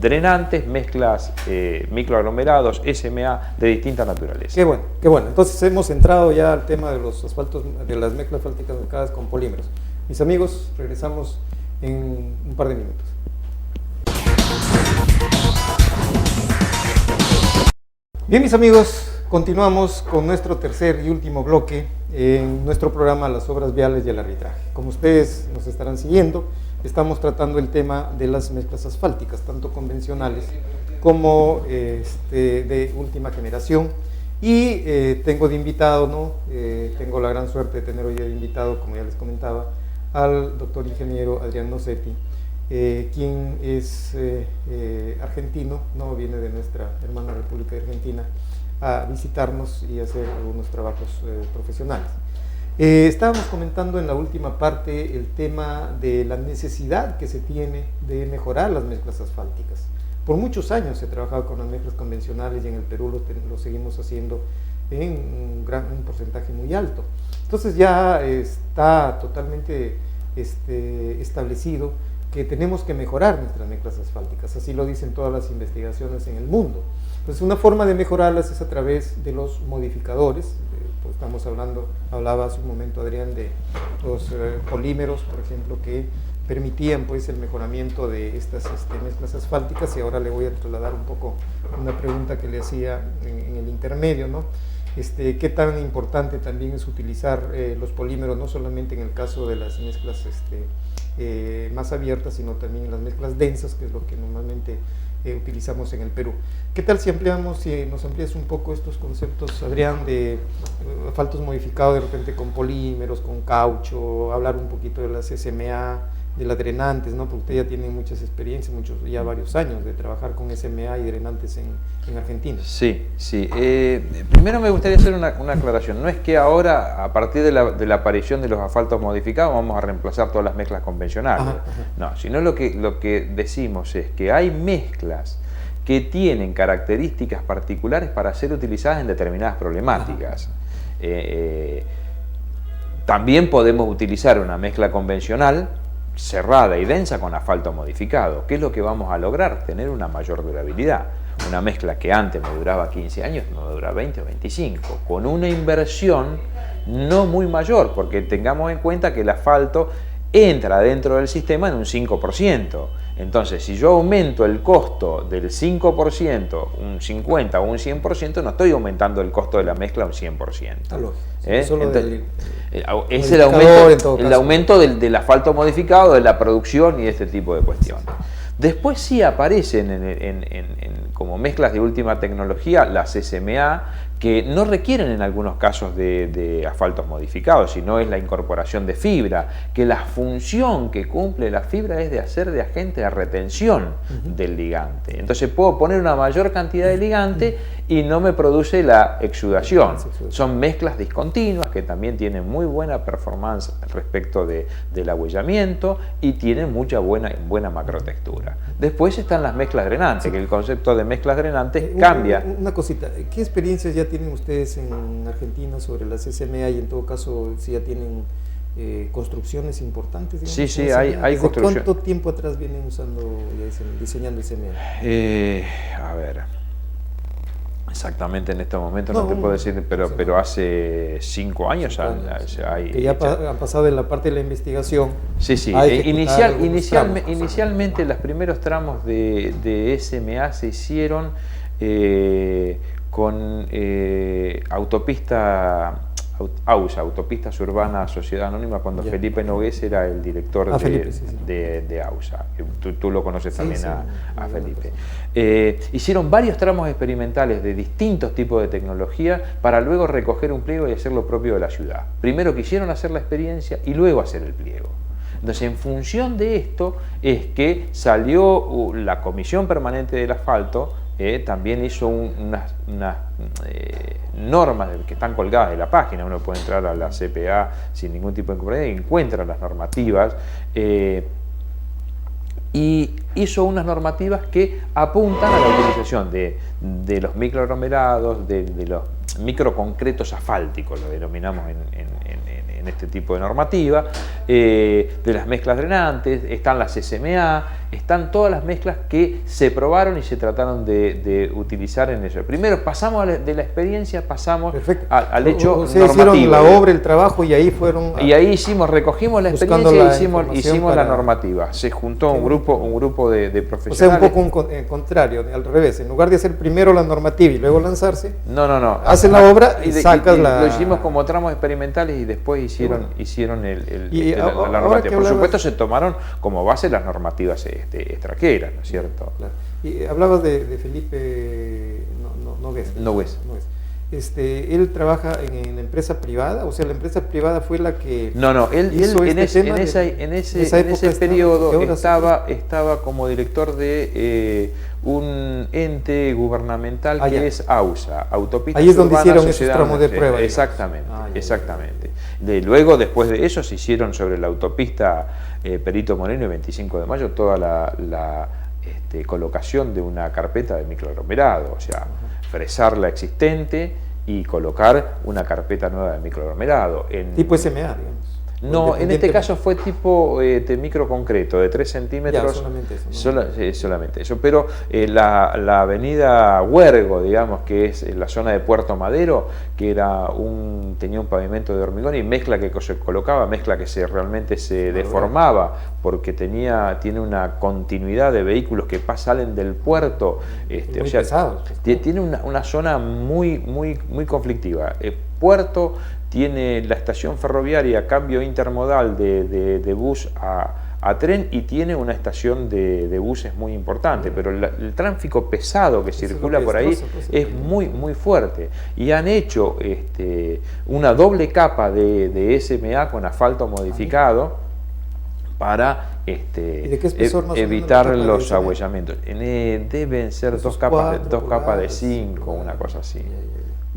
drenantes, mezclas microaglomerados, SMA de distinta naturaleza. Qué bueno, qué bueno. Entonces hemos entrado ya al tema de los asfaltos, de las mezclas asfálticas mezcladas con polímeros. Mis amigos, regresamos en un par de minutos. Bien, mis amigos, continuamos con nuestro tercer y último bloque en nuestro programa Las Obras Viales y el Arbitraje. Como ustedes nos estarán siguiendo, estamos tratando el tema de las mezclas asfálticas, tanto convencionales como de última generación, Y tengo de invitado, ¿no? Tengo la gran suerte de tener hoy de invitado, como ya les comentaba, al doctor ingeniero Adrián Nocetti, quien es argentino, ¿no? Viene de nuestra hermana República de Argentina a visitarnos y hacer algunos trabajos profesionales. Estábamos comentando en la última parte el tema de la necesidad que se tiene de mejorar las mezclas asfálticas. Por muchos años se trabajaba con las mezclas convencionales y en el Perú lo seguimos haciendo en un porcentaje muy alto. Entonces ya está totalmente establecido que tenemos que mejorar nuestras mezclas asfálticas, así lo dicen todas las investigaciones en el mundo. Entonces una forma de mejorarlas es a través de los modificadores. Pues hablaba hace un momento Adrián de los polímeros, por ejemplo, que permitían pues el mejoramiento de estas mezclas asfálticas, y ahora le voy a trasladar un poco una pregunta que le hacía en el intermedio, ¿no? ¿Qué tan importante también es utilizar los polímeros, no solamente en el caso de las mezclas más abiertas, sino también en las mezclas densas, que es lo que normalmente utilizamos en el Perú? ¿Qué tal si nos amplías un poco estos conceptos, Adrián, de asfaltos modificados de repente con polímeros, con caucho, hablar un poquito de las SMA, de las drenantes, ¿no? Porque usted ya tiene muchas experiencias, ya varios años de trabajar con SMA y drenantes en Argentina. Sí. Primero me gustaría hacer una aclaración. No es que ahora, a partir de la aparición de los asfaltos modificados, vamos a reemplazar todas las mezclas convencionales. Ajá. No, sino lo que decimos es que hay mezclas que tienen características particulares para ser utilizadas en determinadas problemáticas. También podemos utilizar una mezcla convencional cerrada y densa con asfalto modificado. ¿Qué es lo que vamos a lograr? Tener una mayor durabilidad. Una mezcla que antes me duraba 15 años, me dura 20 o 25, con una inversión no muy mayor, porque tengamos en cuenta que el asfalto entra dentro del sistema en un 5%. Entonces, si yo aumento el costo del 5%, un 50 o un 100%, no estoy aumentando el costo de la mezcla un 100%. Es el aumento del asfalto modificado, de la producción y de este tipo de cuestiones. Después sí aparecen como mezclas de última tecnología las SMA, que no requieren en algunos casos de asfaltos modificados, sino es la incorporación de fibra, que la función que cumple la fibra es de hacer de agente de retención del ligante. Entonces puedo poner una mayor cantidad de ligante y no me produce la exudación. Son mezclas discontinuas que también tienen muy buena performance respecto del ahuellamiento y tienen mucha buena macrotextura. Después están las mezclas drenantes, que el concepto de mezclas drenantes cambia. Una cosita, ¿qué experiencias ya tienen ustedes en Argentina sobre las SMA y en todo caso si ya tienen construcciones importantes? Digamos, sí, hay construcciones. ¿Cuánto tiempo atrás vienen diseñando SMA? A ver, exactamente en este momento no te puedo decir, pero hace 5 años que ya han pasado de la parte de la investigación. Sí. Inicialmente los primeros tramos de SMA se hicieron con Autopistas Urbanas Sociedad Anónima, cuando Felipe Nogués era el director de AUSA. Tú lo conoces también a Felipe. Hicieron varios tramos experimentales de distintos tipos de tecnología para luego recoger un pliego y hacer lo propio de la ciudad. Primero quisieron hacer la experiencia y luego hacer el pliego. Entonces, en función de esto es que salió la Comisión Permanente del Asfalto. También hizo unas normas que están colgadas de la página. Uno puede entrar a la CPA sin ningún tipo de inconveniente y encuentra las normativas, y hizo unas normativas que apuntan a la utilización de los microaglomerados, de los microconcretos asfálticos, lo denominamos en este tipo de normativa, de las mezclas drenantes, están las SMA, están todas las mezclas que se probaron y se trataron de utilizar en eso. Primero pasamos de la experiencia, pasamos al hecho normativo. Hicieron la obra, el trabajo, y ahí fueron... Y ahí recogimos la experiencia y hicimos la normativa. Se juntó un grupo de profesionales. O sea, un poco contrario, al revés. En lugar de hacer primero la normativa y luego lanzarse, no. Hacen la obra y sacas la... Lo hicimos como tramos experimentales y después hicieron la normativa. Por supuesto, se tomaron como base las normativas extranjeras, ¿no es cierto? Claro. Y hablabas de Felipe Nogués. él trabaja en la empresa privada, o sea, la empresa privada fue la que No, él hizo en ese ese periodo estaba como director de un ente gubernamental que es AUSA, Autopistas Ahí es donde Urbanas hicieron esos Sociedad tramos de prueba. Exactamente, exactamente. Luego, después de eso, se hicieron sobre la autopista Perito Moreno y 25 de Mayo toda la colocación de una carpeta de microaglomerado, o sea, fresar la existente y colocar una carpeta nueva de microaglomerado. Tipo SMA, digamos. No, en este caso fue tipo de microconcreto, de 3 centímetros. Ya, solamente eso. Solamente eso. Pero la avenida Huergo, digamos, que es la zona de Puerto Madero, que tenía un pavimento de hormigón y mezcla que se colocaba, mezcla que realmente se deformaba, porque tiene una continuidad de vehículos que salen del puerto. Muy pesados. Tiene una zona muy conflictiva. Puerto tiene la estación ferroviaria, cambio intermodal de bus a tren, y tiene una estación de buses muy importante, pero el tráfico pesado que circula por ahí es muy fuerte, y han hecho una doble capa de SMA con asfalto modificado para evitar los ahuellamientos. Deben ser dos capas de 5, una cosa así.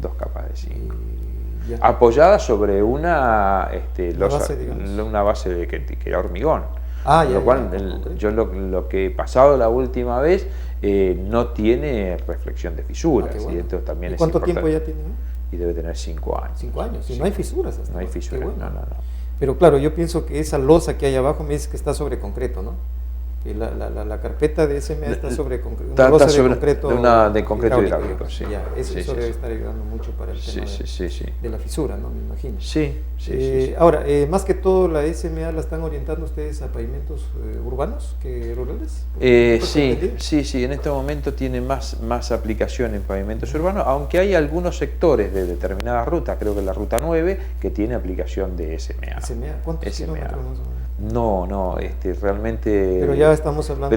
2 capas de 5. Apoyada sobre una base de que era hormigón. Lo cual, yo lo que he pasado la última vez no tiene reflexión de fisuras. Bueno. Y esto también ¿Y cuánto tiempo ya tiene? Y debe tener 5 años. 5 años, y no hay fisuras hasta. No hay fisuras, bueno. no. Pero claro, yo pienso que esa losa que hay abajo me dice que está sobre concreto, ¿no? Y la carpeta de SMA está sobre concreto. Está losa sobre de concreto hidráulico, sí. Ya, eso debe estar ayudando mucho para el tema de la fisura, ¿no? Me imagino. Sí. Ahora, más que todo, la SMA la están orientando ustedes a pavimentos urbanos que rurales. Sí, en este momento tiene más aplicación en pavimentos urbanos, aunque hay algunos sectores de determinadas rutas, creo que la ruta 9, que tiene aplicación de SMA. ¿Cuántos kilómetros más o menos? No, realmente... Pero ya estamos hablando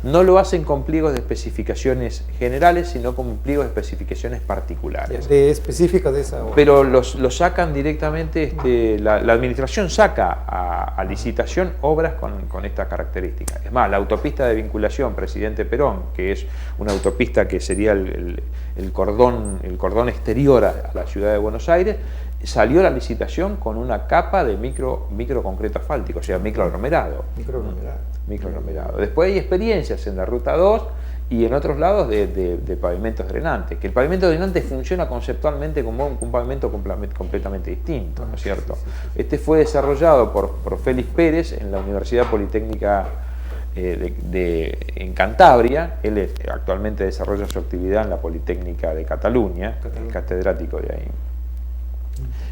no lo hacen con pliegos de especificaciones generales, sino con pliegos de especificaciones particulares. De específicas de esa obra. Pero lo sacan directamente, la administración saca a licitación obras con estas características. Es más, la autopista de vinculación Presidente Perón, que es una autopista que sería el cordón exterior a la ciudad de Buenos Aires, salió la licitación con una capa de microconcreto asfáltico, o sea, microaglomerado. Microaglomerado. Después hay experiencias en la ruta 2 y en otros lados de pavimentos drenantes, que el pavimento drenante funciona conceptualmente como un pavimento completamente distinto, ¿no es cierto? Este fue desarrollado por Félix Pérez en la Universidad Politécnica en Cantabria. Él actualmente desarrolla su actividad en la Politécnica de Cataluña, el catedrático de ahí.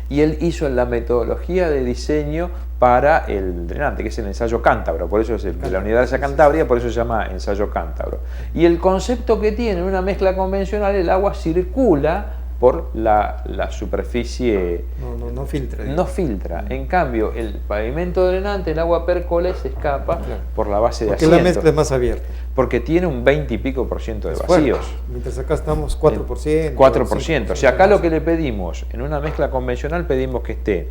Y él hizo la metodología de diseño para el drenante, que es el ensayo cántabro, por eso es de la Universidad de Cantabria, por eso se llama ensayo cántabro. Y el concepto que tiene en una mezcla convencional, el agua circula por la superficie. No filtra. No filtra. En cambio, el pavimento drenante, el agua percola y se escapa por la base de asiento. Porque la mezcla es más abierta. Porque tiene un 20 y pico % de vacíos. Mientras acá estamos 4%. 4%. O sea, acá lo que le pedimos, en una mezcla convencional pedimos que esté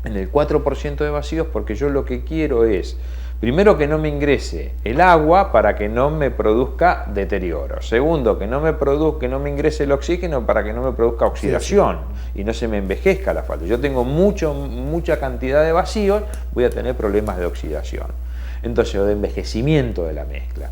en el 4% de vacíos, porque yo lo que quiero es, primero, que no me ingrese el agua para que no me produzca deterioro. Segundo, que no me ingrese el oxígeno para que no me produzca oxidación y no se me envejezca el asfalto. Yo tengo mucha cantidad de vacíos, voy a tener problemas de oxidación. Entonces, o de envejecimiento de la mezcla.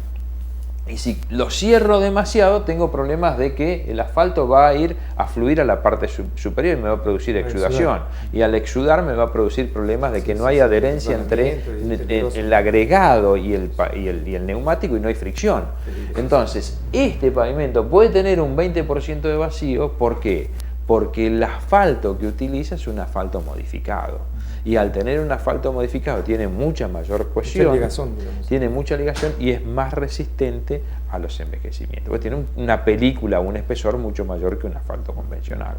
Y si lo cierro demasiado, tengo problemas de que el asfalto va a ir a fluir a la parte superior y me va a producir exudación. Y al exudar me va a producir problemas de que no hay adherencia entre el agregado y el neumático, y no hay fricción. Entonces, este pavimento puede tener un 20% de vacío. ¿Por qué? Porque el asfalto que utiliza es un asfalto modificado. Y al tener un asfalto modificado tiene mucha mayor cohesión, tiene mucha ligación y es más resistente a los envejecimientos. Pues tiene una película, un espesor mucho mayor que un asfalto convencional.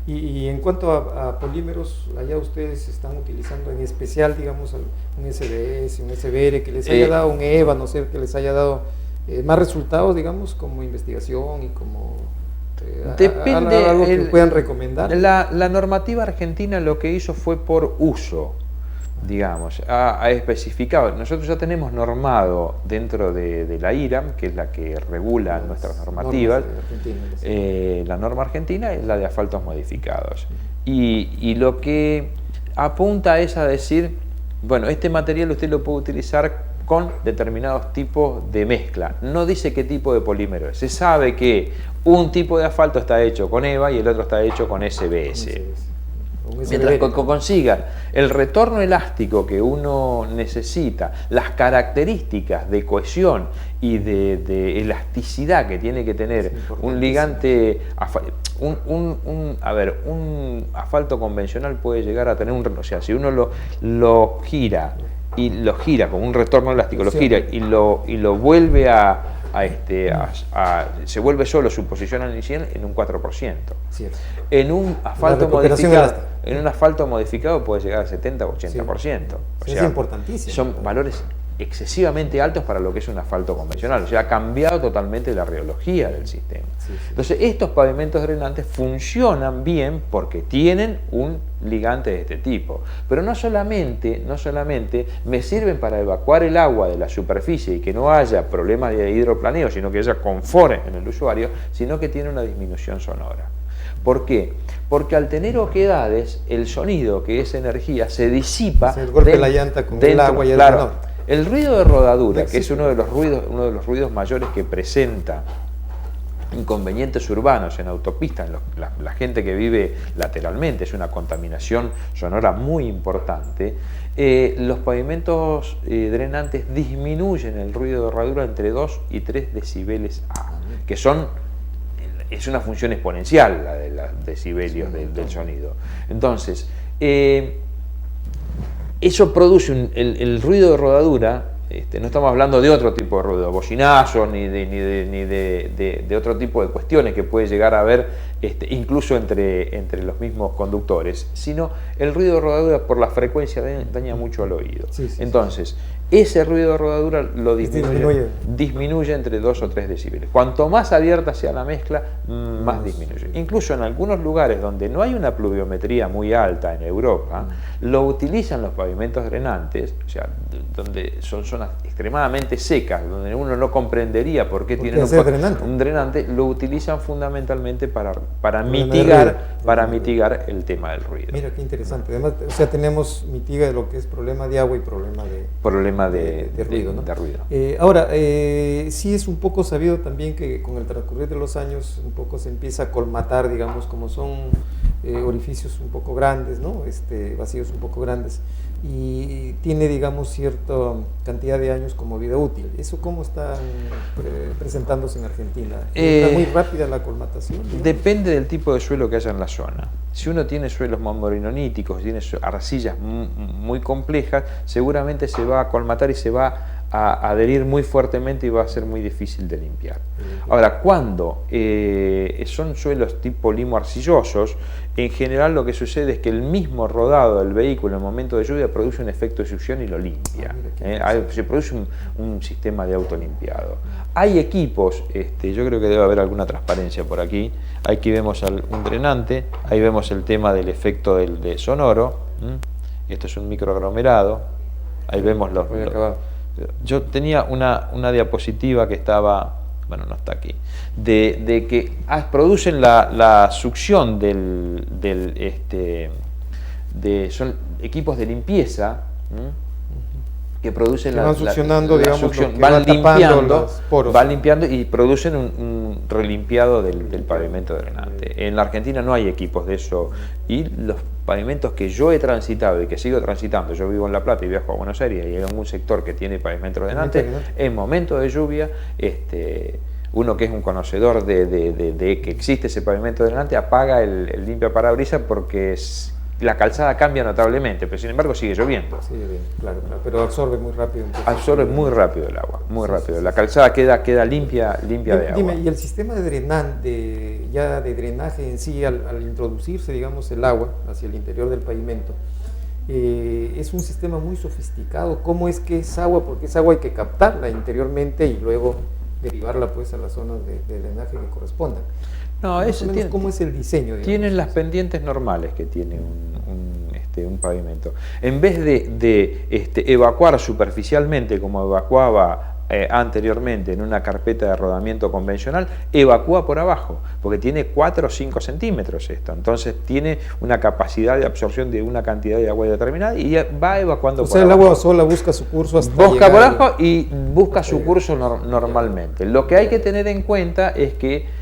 Y en cuanto a polímeros, allá ustedes están utilizando en especial, digamos, un SBS, un SBR, que les haya dado un EVA, no sé, que les haya dado más resultados, digamos, como investigación y como Depende. ¿Algo que puedan recomendar? La normativa argentina lo que hizo fue por uso, digamos, ha especificado. Nosotros ya tenemos normado dentro de la IRAM, que es la que regula nuestras normativas, la norma argentina es la de asfaltos modificados. Y lo que apunta es a decir, bueno, este material usted lo puede utilizar con determinados tipos de mezcla. No dice qué tipo de polímero es. Se sabe que un tipo de asfalto está hecho con EVA y el otro está hecho con SBS. Mientras consiga el retorno elástico que uno necesita, las características de cohesión y de elasticidad que tiene que tener un ligante, un asfalto convencional puede llegar a tener o sea, si uno lo gira con un retorno elástico, lo gira y lo vuelve se vuelve solo su posición inicial en un 4%. Cierto. En un asfalto modificado puede llegar al 70 o 80%. Sí. O sea, es importantísimo. Son valores excesivamente altos para lo que es un asfalto convencional. O sea, ha cambiado totalmente la rheología del sistema. Sí. Entonces, estos pavimentos drenantes funcionan bien porque tienen un ligante de este tipo. Pero no solamente me sirven para evacuar el agua de la superficie y que no haya problemas de hidroplaneo, sino que haya confort en el usuario, sino que tiene una disminución sonora. ¿Por qué? Porque al tener oquedades, el sonido, que es energía, se disipa. Se golpea la llanta con el agua y el calor. El ruido de rodadura, que es uno de los ruidos mayores que presenta inconvenientes urbanos en autopistas, la gente que vive lateralmente, es una contaminación sonora muy importante. Los pavimentos drenantes disminuyen el ruido de rodadura entre 2 y 3 decibeles A, que es una función exponencial la de los decibelios del sonido. Entonces, eso produce el ruido de rodadura. No estamos hablando de otro tipo de ruido, bocinazo, ni de otro tipo de cuestiones que puede llegar a haber incluso entre los mismos conductores, sino el ruido de rodadura por la frecuencia daña mucho al oído. Entonces, ese ruido de rodadura lo disminuye entre 2 o 3 decibeles. Cuanto más abierta sea la mezcla, más disminuye. Incluso en algunos lugares donde no hay una pluviometría muy alta en Europa, lo utilizan los pavimentos drenantes, o sea, donde son zonas extremadamente secas, donde uno no comprendería por qué tienen un drenante, lo utilizan fundamentalmente para mitigar el tema del ruido. Mira qué interesante. Además, o sea, mitiga lo que es problema de agua y problema de ruido, ¿no? De ruido. Ahora, sí es un poco sabido también que con el transcurrir de los años un poco se empieza a colmatar, digamos, como son orificios un poco grandes, ¿no? Vacíos un poco grandes, y tiene, digamos, cierta cantidad de años como vida útil. ¿Eso cómo está presentándose en Argentina? ¿Está muy rápida la colmatación? ¿No? Depende del tipo de suelo que haya en la zona. Si uno tiene suelos mamborinoníticos, tiene arcillas muy complejas, seguramente se va a colmatar y se va a adherir muy fuertemente y va a ser muy difícil de limpiar. Ahora, cuando son suelos tipo limo arcillosos, en general lo que sucede es que el mismo rodado del vehículo en el momento de lluvia produce un efecto de succión y lo limpia. Se produce un sistema de autolimpiado. Hay equipos, yo creo que debe haber alguna transparencia por aquí. Aquí vemos un drenante, ahí vemos el tema del efecto de sonoro. Esto es un microaglomerado. Ahí vemos los yo tenía una diapositiva que estaba, bueno, no está aquí, de que producen la succión son equipos de limpieza que producen van succionando, digamos, succión, van limpiando y producen un relimpiado del pavimento drenante. En la Argentina no hay equipos de eso, y los pavimentos que yo he transitado y que sigo transitando, yo vivo en La Plata y viajo a Buenos Aires y hay algún sector que tiene pavimento drenante, en momentos de lluvia, uno que es un conocedor de que existe ese pavimento drenante apaga el limpia parabrisas porque la calzada cambia notablemente, pero sin embargo sigue lloviendo. Sigue bien, claro, pero absorbe muy rápido. Absorbe muy rápido el agua, muy rápido. La calzada queda limpia de agua. Dime, ¿y el sistema de drenaje en sí, al introducirse, digamos, el agua hacia el interior del pavimento, es un sistema muy sofisticado? ¿Cómo es que es agua? Porque esa agua hay que captarla interiormente y luego derivarla pues a las zonas de drenaje que correspondan. No, Más o menos, ¿cómo es el diseño? Digamos? Tienen las pendientes normales que tiene un pavimento. En vez de evacuar superficialmente como evacuaba anteriormente en una carpeta de rodamiento convencional, evacúa por abajo, porque tiene 4 o 5 centímetros esto. Entonces tiene una capacidad de absorción de una cantidad de agua determinada y va evacuando por abajo. O sea, el agua sola busca su curso hasta busca por abajo y busca su curso normalmente. Lo que hay que tener en cuenta es que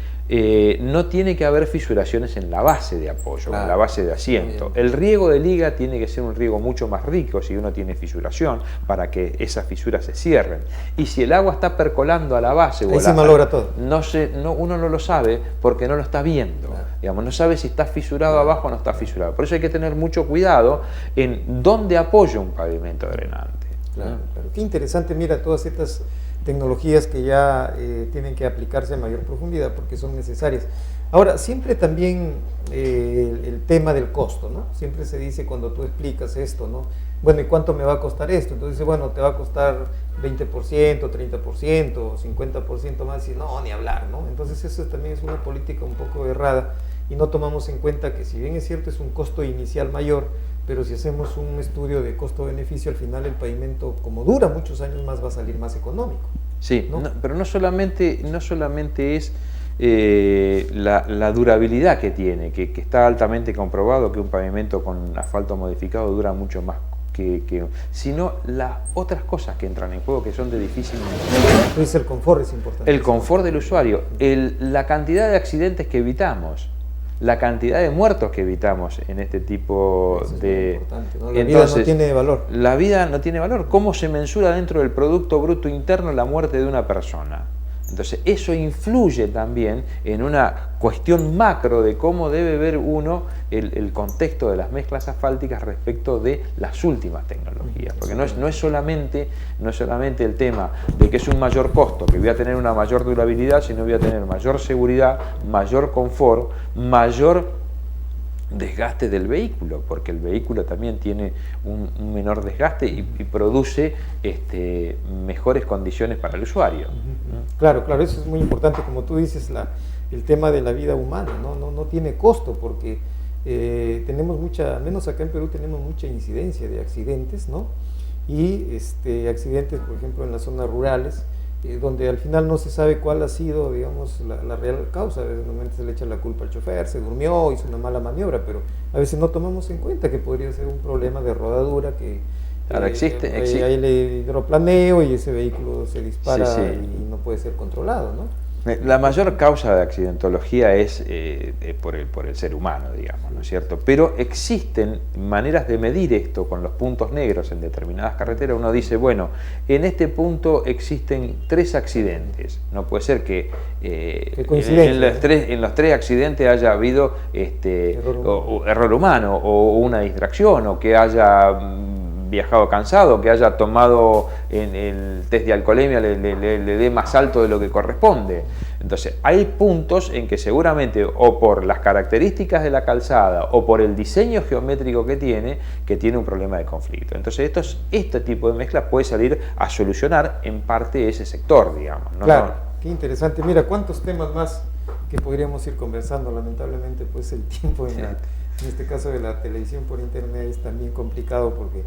no tiene que haber fisuraciones en la base de apoyo, en la base de asiento. El riego de liga tiene que ser un riego mucho más rico si uno tiene fisuración, para que esas fisuras se cierren. Y si el agua está percolando a la base, ahí se malogra todo. Uno no lo sabe porque no lo está viendo. Digamos, no sabe si está fisurado abajo o no está fisurado. Por eso hay que tener mucho cuidado en dónde apoya un pavimento drenante. Claro. Qué interesante, mira, todas estas tecnologías que ya tienen que aplicarse a mayor profundidad porque son necesarias. Ahora, siempre también el tema del costo, ¿no? Siempre se dice cuando tú explicas esto, ¿no? Bueno, ¿y cuánto me va a costar esto? Entonces dice, bueno, te va a costar 20%, 30%, 50% más, y no, ni hablar, ¿no? Entonces eso también es una política un poco errada y no tomamos en cuenta que, si bien es cierto, es un costo inicial mayor, pero si hacemos un estudio de costo-beneficio, al final el pavimento, como dura muchos años más, va a salir más económico. Sí, ¿no? Pero no solamente es la durabilidad que tiene, que está altamente comprobado que un pavimento con asfalto modificado dura mucho más sino las otras cosas que entran en juego que son de difícil mantenimiento. Entonces el confort es importante. El confort del usuario, la cantidad de accidentes que evitamos, la cantidad de muertos que evitamos en este tipo de... ¿no? La vida no tiene valor. La vida no tiene valor. ¿Cómo se mensura dentro del Producto Bruto Interno la muerte de una persona? Entonces eso influye también en una cuestión macro de cómo debe ver uno el contexto de las mezclas asfálticas respecto de las últimas tecnologías. Porque no es solamente el tema de que es un mayor costo, que voy a tener una mayor durabilidad, sino voy a tener mayor seguridad, mayor confort, mayor desgaste del vehículo, porque el vehículo también tiene un menor desgaste y produce mejores condiciones para el usuario. Claro, eso es muy importante, como tú dices, el tema de la vida humana, no tiene costo, porque tenemos al menos acá en Perú tenemos mucha incidencia de accidentes, ¿no? Y accidentes, por ejemplo, en las zonas rurales, donde al final no se sabe cuál ha sido, digamos, la real causa. A veces normalmente se le echa la culpa al chofer, se durmió, hizo una mala maniobra, pero a veces no tomamos en cuenta que podría ser un problema de rodadura, que claro, existe. Hay el hidroplaneo y ese vehículo se dispara y no puede ser controlado, ¿no? La mayor causa de accidentología es por el ser humano, digamos, ¿no es cierto? Pero existen maneras de medir esto con los puntos negros en determinadas carreteras. Uno dice, bueno, en este punto existen 3 accidentes. No puede ser que en los 3 accidentes haya habido error humano o una distracción, o que haya viajado cansado, que haya tomado en el test de alcoholemia le dé más alto de lo que corresponde. Entonces hay puntos en que seguramente, o por las características de la calzada o por el diseño geométrico que tiene un problema de conflicto. Entonces este tipo de mezcla puede salir a solucionar en parte ese sector, digamos, ¿no? Claro, qué interesante. Mira, cuántos temas más que podríamos ir conversando. Lamentablemente, pues el tiempo en este caso de la televisión por internet es también complicado, porque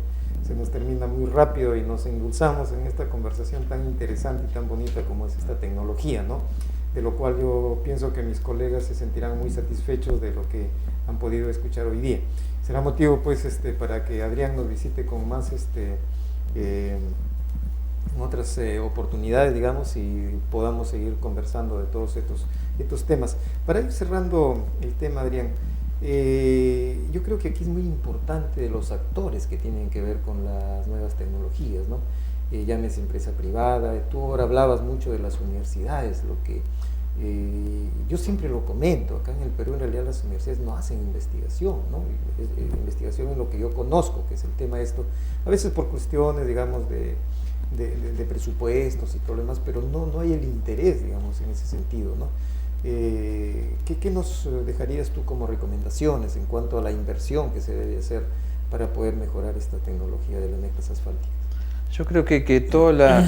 se nos termina muy rápido y nos endulzamos en esta conversación tan interesante y tan bonita como es esta tecnología, ¿no? De lo cual yo pienso que mis colegas se sentirán muy satisfechos de lo que han podido escuchar hoy día. Será motivo, pues, para que Adrián nos visite con más otras oportunidades, digamos, y podamos seguir conversando de todos estos temas. Para ir cerrando el tema, Adrián, yo creo que aquí es muy importante de los actores que tienen que ver con las nuevas tecnologías, ¿no? Llámese empresa privada. Tú ahora hablabas mucho de las universidades, lo que yo siempre lo comento. Acá en el Perú en realidad las universidades no hacen investigación, ¿no? Investigación en lo que yo conozco, que es el tema esto, a veces por cuestiones, digamos, de presupuestos y todo lo demás, pero no hay el interés, digamos, en ese sentido, ¿no? ¿Qué nos dejarías tú como recomendaciones en cuanto a la inversión que se debe hacer para poder mejorar esta tecnología de las mezclas asfálticas? Yo creo que toda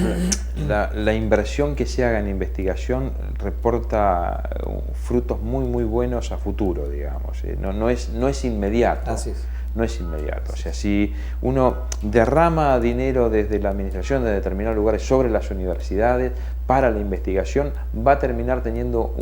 la inversión que se haga en investigación reporta frutos muy buenos a futuro, digamos. No es inmediato. Así es. No es inmediato. O sea, si uno derrama dinero desde la administración de determinados lugares sobre las universidades para la investigación, va a terminar teniendo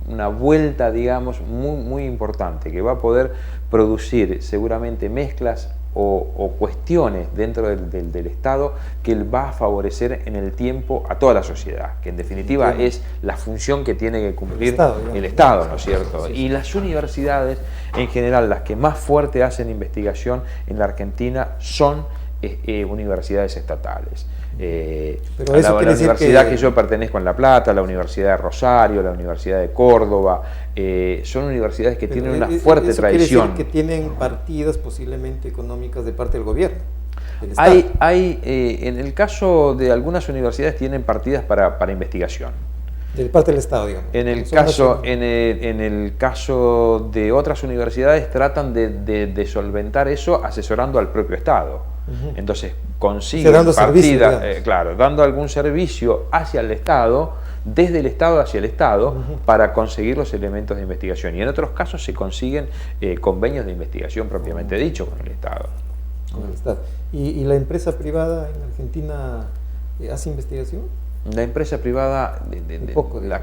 una vuelta, digamos, muy importante, que va a poder producir seguramente mezclas o cuestiones dentro del Estado que va a favorecer en el tiempo a toda la sociedad, que en definitiva es la función que tiene que cumplir el Estado, ¿no es cierto? Y las universidades, en general, las que más fuerte hacen investigación en la Argentina son universidades estatales. Pero la universidad que yo pertenezco en La Plata, la Universidad de Rosario, la Universidad de Córdoba, son universidades que tienen una fuerte tradición. Quiere decir que tienen partidas posiblemente económicas de parte del gobierno. En el caso de algunas universidades tienen partidas para investigación. De parte del Estado, digamos. En el caso de otras universidades tratan de solventar eso asesorando al propio Estado. Entonces consiguen partidas, claro, dando algún servicio hacia el Estado, desde el Estado hacia el Estado, para conseguir los elementos de investigación. Y en otros casos se consiguen convenios de investigación propiamente dicho con el Estado. Con el Estado. ¿Y la empresa privada en Argentina hace investigación? La empresa privada,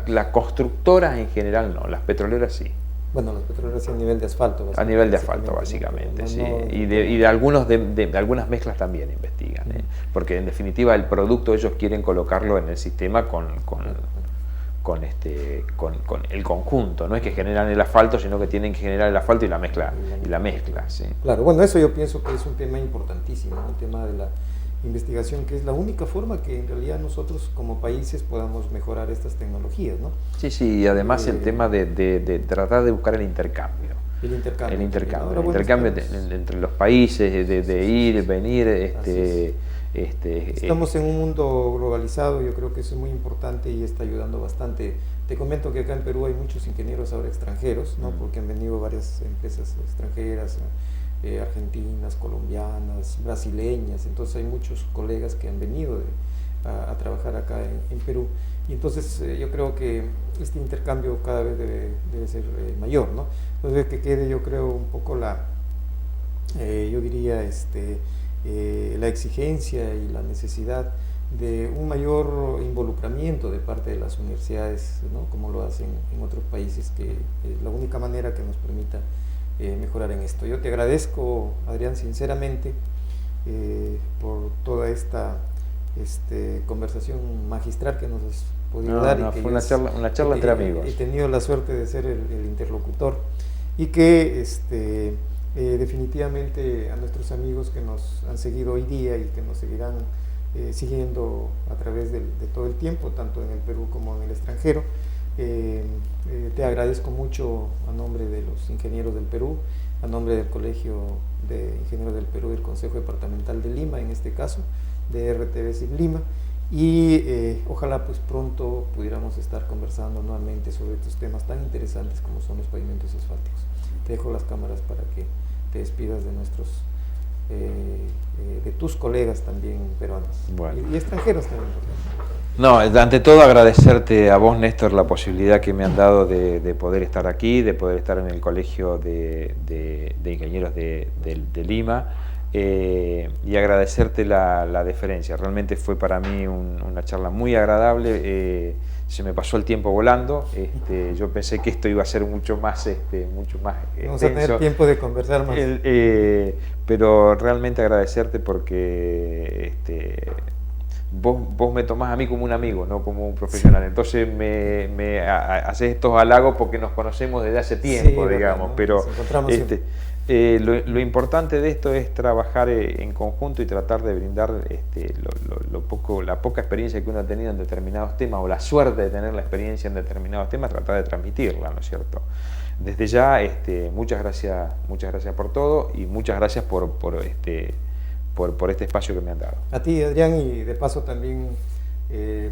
la constructora en general no, las petroleras sí. Bueno, las petroleras a nivel de asfalto. A nivel de asfalto, básicamente, sí. Y de algunas mezclas también investigan, porque en definitiva el producto ellos quieren colocarlo en el sistema con el conjunto. No es que generan el asfalto, sino que tienen que generar el asfalto y la mezcla, sí. Claro, bueno, eso yo pienso que es un tema importantísimo, el tema de la investigación, que es la única forma que en realidad nosotros como países podamos mejorar estas tecnologías, ¿no? Sí, y además el tema de tratar de buscar el intercambio. El intercambio entre los países, de ir, venir, Estamos en un mundo globalizado, yo creo que eso es muy importante y está ayudando bastante. Te comento que acá en Perú hay muchos ingenieros ahora extranjeros, ¿no? Porque han venido varias empresas extranjeras, argentinas, colombianas, brasileñas, entonces hay muchos colegas que han venido a trabajar acá en Perú, y entonces yo creo que este intercambio cada vez debe ser mayor, ¿no? Entonces que quede, yo creo, un poco yo diría, la exigencia y la necesidad de un mayor involucramiento de parte de las universidades, ¿no? Como lo hacen en otros países, que es la única manera que nos permita mejorar en esto. Yo te agradezco, Adrián, sinceramente, por toda esta conversación magistral que nos has podido dar. Y que fue una charla entre amigos. He tenido la suerte de ser el interlocutor, y que definitivamente a nuestros amigos que nos han seguido hoy día y que nos seguirán siguiendo a través de todo el tiempo, tanto en el Perú como en el extranjero, te agradezco mucho a nombre de los ingenieros del Perú, a nombre del Colegio de Ingenieros del Perú y del Consejo Departamental de Lima, en este caso, de RTV Lima, y ojalá pues pronto pudiéramos estar conversando nuevamente sobre estos temas tan interesantes como son los pavimentos asfálticos. Te dejo las cámaras para que te despidas de de tus colegas también peruanos, y extranjeros también. No, ante todo agradecerte a vos, Néstor, la posibilidad que me han dado de poder estar aquí, de poder estar en el Colegio de Ingenieros de Lima, y agradecerte la deferencia. Realmente fue para mí una charla muy agradable. Se me pasó el tiempo volando. Yo pensé que esto iba a ser mucho más vamos a tener tiempo de conversar más. Pero realmente agradecerte porque vos me tomás a mí como un amigo, no como un profesional. Entonces me haces estos halagos porque nos conocemos desde hace tiempo, sí, digamos. ¿No? Pero lo importante de esto es trabajar en conjunto y tratar de brindar la poca experiencia que uno ha tenido en determinados temas, o la suerte de tener la experiencia en determinados temas, tratar de transmitirla, ¿no es cierto? Desde ya, muchas gracias por todo, y muchas gracias por este espacio que me han dado. A ti, Adrián, y de paso también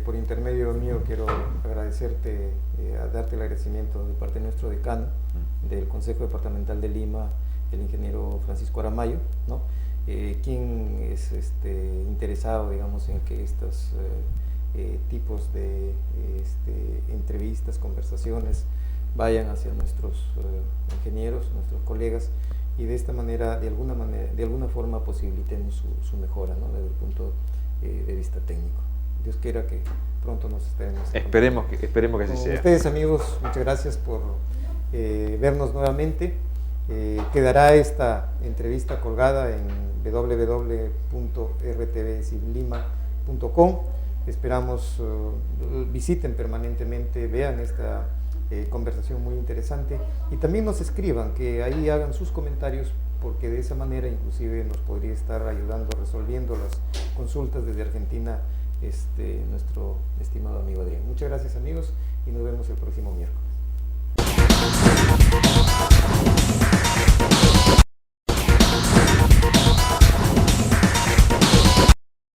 por intermedio mío quiero agradecerte, darte el agradecimiento de parte de nuestro decano del Consejo Departamental de Lima, el ingeniero Francisco Aramayo, ¿no? quien es interesado, digamos, en que estos tipos de entrevistas, conversaciones vayan hacia nuestros ingenieros, nuestros colegas, y de esta manera, de alguna forma posibilitemos su mejora, ¿no? Desde el punto de vista técnico. Dios quiera que pronto nos estaremos. Esperemos que así sea. Ustedes, amigos, muchas gracias por vernos nuevamente. Quedará esta entrevista colgada en www.rtvciblima.com. Esperamos visiten permanentemente, vean esta conversación muy interesante, y también nos escriban, que ahí hagan sus comentarios, porque de esa manera inclusive nos podría estar ayudando, resolviendo las consultas desde Argentina, nuestro estimado amigo Adrián. Muchas gracias, amigos, y nos vemos el próximo miércoles.